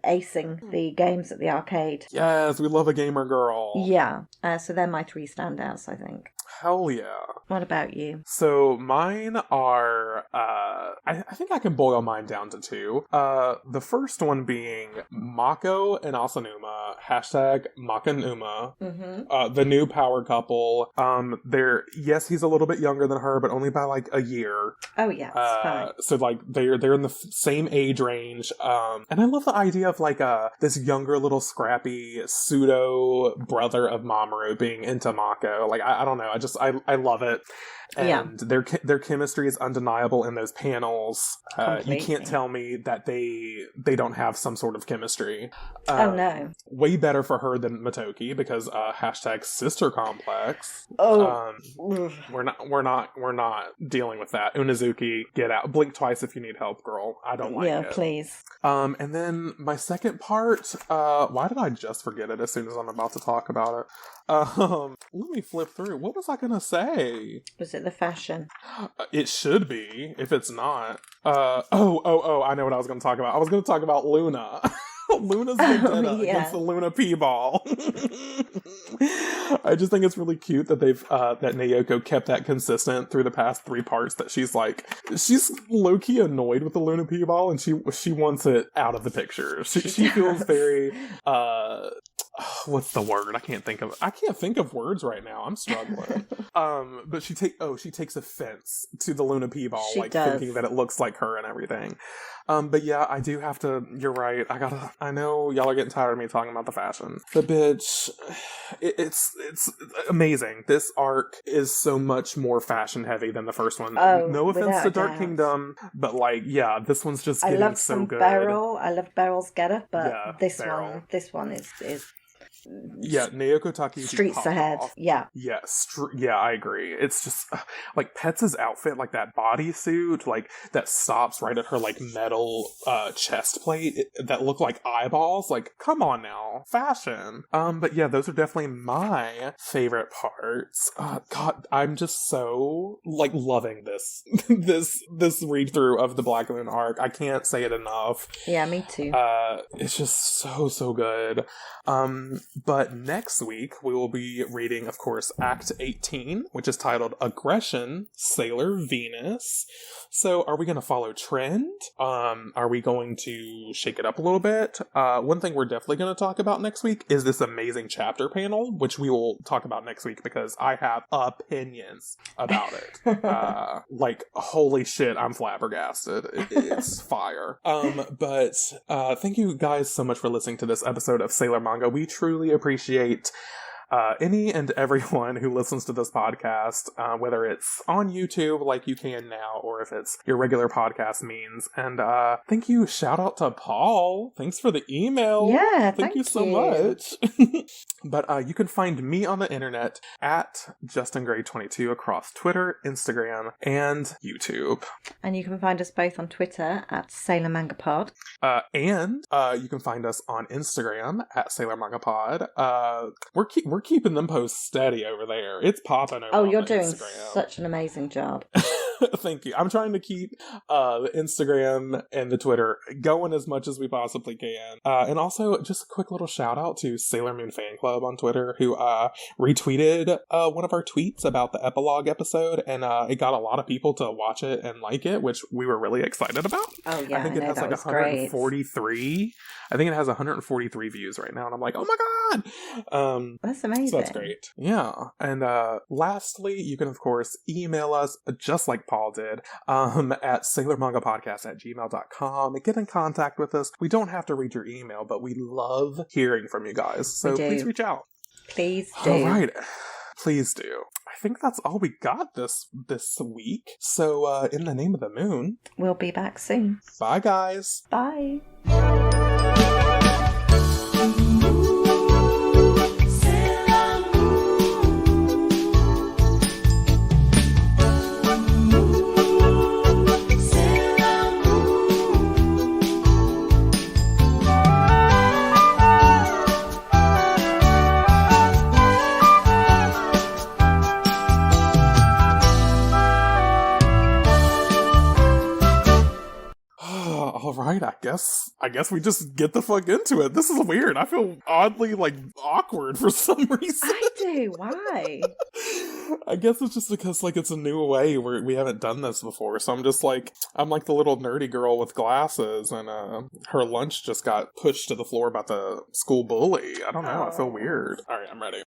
Speaker 2: acing the games at the arcade.
Speaker 1: Yes, we love a gamer girl.
Speaker 2: Yeah. So they're my 3 standouts, I think.
Speaker 1: Hell yeah.
Speaker 2: What about you?
Speaker 1: So mine are, I think I can boil mine down to 2. The first one being Mako and Asanuma, #Makanuma, the new power couple. Yes, he's a little bit younger than her, but only by like a year.
Speaker 2: Oh yeah, fine.
Speaker 1: So like they're in the same age range. And I love the idea of like this younger little scrappy pseudo brother of Mamoru being into Mako. Like I don't know, I love it. And their chemistry is undeniable in those panels. You can't tell me that they don't have some sort of chemistry.
Speaker 2: Oh no.
Speaker 1: Way better for her than Motoki because #sister complex.
Speaker 2: Oh.
Speaker 1: We're not dealing with that. Unazuki, get out. Blink twice if you need help, girl. I don't like it.
Speaker 2: Yeah, please.
Speaker 1: And then my second part, why did I just forget it as soon as I'm about to talk about it? Let me flip through. What was I gonna say?
Speaker 2: Was it the fashion?
Speaker 1: It should be, if it's not. I know what I was gonna talk about. I was gonna talk about Luna. Luna's vendetta against the Luna P-ball. I just think it's really cute that that Naoko kept that consistent through the past 3 parts, that she's low-key annoyed with the Luna P-ball and she wants it out of the picture. She feels very, what's the word? I can't think of words right now. I'm struggling. But she takes offense to the Luna P-ball, thinking that it looks like her and everything. But yeah, I do have to, you're right. I know y'all are getting tired of me talking about the fashion. The bitch, it's amazing. This arc is so much more fashion heavy than the first one.
Speaker 2: Oh,
Speaker 1: no offense to Dark
Speaker 2: doubt.
Speaker 1: Kingdom, but this one's just getting so good.
Speaker 2: I loved Beryl's getup, but this one is
Speaker 1: yeah, Naoko Takeuchi
Speaker 2: streets ahead.
Speaker 1: Off.
Speaker 2: Yeah.
Speaker 1: Yeah, I agree. It's just like Pet's outfit, like that bodysuit, like that stops right at her like metal chest plate that look like eyeballs. Like, come on now, fashion. But yeah, those are definitely my favorite parts. God, I'm just so like loving this this read through of the Black Moon arc. I can't say it enough.
Speaker 2: Yeah, me too.
Speaker 1: It's just so good. But next week, we will be reading, of course, Act 18, which is titled Aggression, Sailor Venus. So, are we going to follow trend? Are we going to shake it up a little bit? One thing we're definitely going to talk about next week is this amazing chapter panel, which we will talk about next week because I have opinions about it. Like, holy shit, I'm flabbergasted. It's fire. But thank you guys so much for listening to this episode of Sailor Manga. We truly appreciate any and everyone who listens to this podcast, whether it's on YouTube like you can now, or if it's your regular podcast means. And thank you. Shout out to Paul. Thanks for the email.
Speaker 2: Yeah,
Speaker 1: thank you so much. But you can find me on the internet at JustinGray22 across Twitter, Instagram, and YouTube.
Speaker 2: And you can find us both on Twitter at Sailor Manga Pod.
Speaker 1: And you can find us on Instagram at Sailor Manga Pod. We're keeping them posts steady over there. It's popping over.
Speaker 2: Oh, you're doing
Speaker 1: Instagram.
Speaker 2: Such an amazing job.
Speaker 1: Thank you. I'm trying to keep the Instagram and the Twitter going as much as we possibly can. And also, just a quick little shout out to Sailor Moon Fan Club on Twitter, who retweeted one of our tweets about the epilogue episode, and it got a lot of people to watch it and like it, which we were really excited about.
Speaker 2: Oh yeah,
Speaker 1: I think it has like 143. Great. I think it has 143 views right now, and I'm like, oh my god!
Speaker 2: That's amazing.
Speaker 1: So that's great. Yeah. And lastly, you can of course email us just like Paul did at sailormangapodcast@gmail.com. Get in contact with us. We don't have to read your email, but we love hearing from you guys. So please reach out.
Speaker 2: Please do.
Speaker 1: All right. Please do. I think that's all we got this week. So in the name of the moon,
Speaker 2: we'll be back soon.
Speaker 1: Bye guys.
Speaker 2: Bye.
Speaker 1: all right, I guess we just get the fuck into it. This is weird. I feel oddly, like, awkward for some reason.
Speaker 2: I do. Why?
Speaker 1: I guess it's just because, like, it's a new way where we haven't done this before. So I'm just like, I'm like the little nerdy girl with glasses, and her lunch just got pushed to the floor by the school bully. I don't know. I feel weird. All right, I'm ready.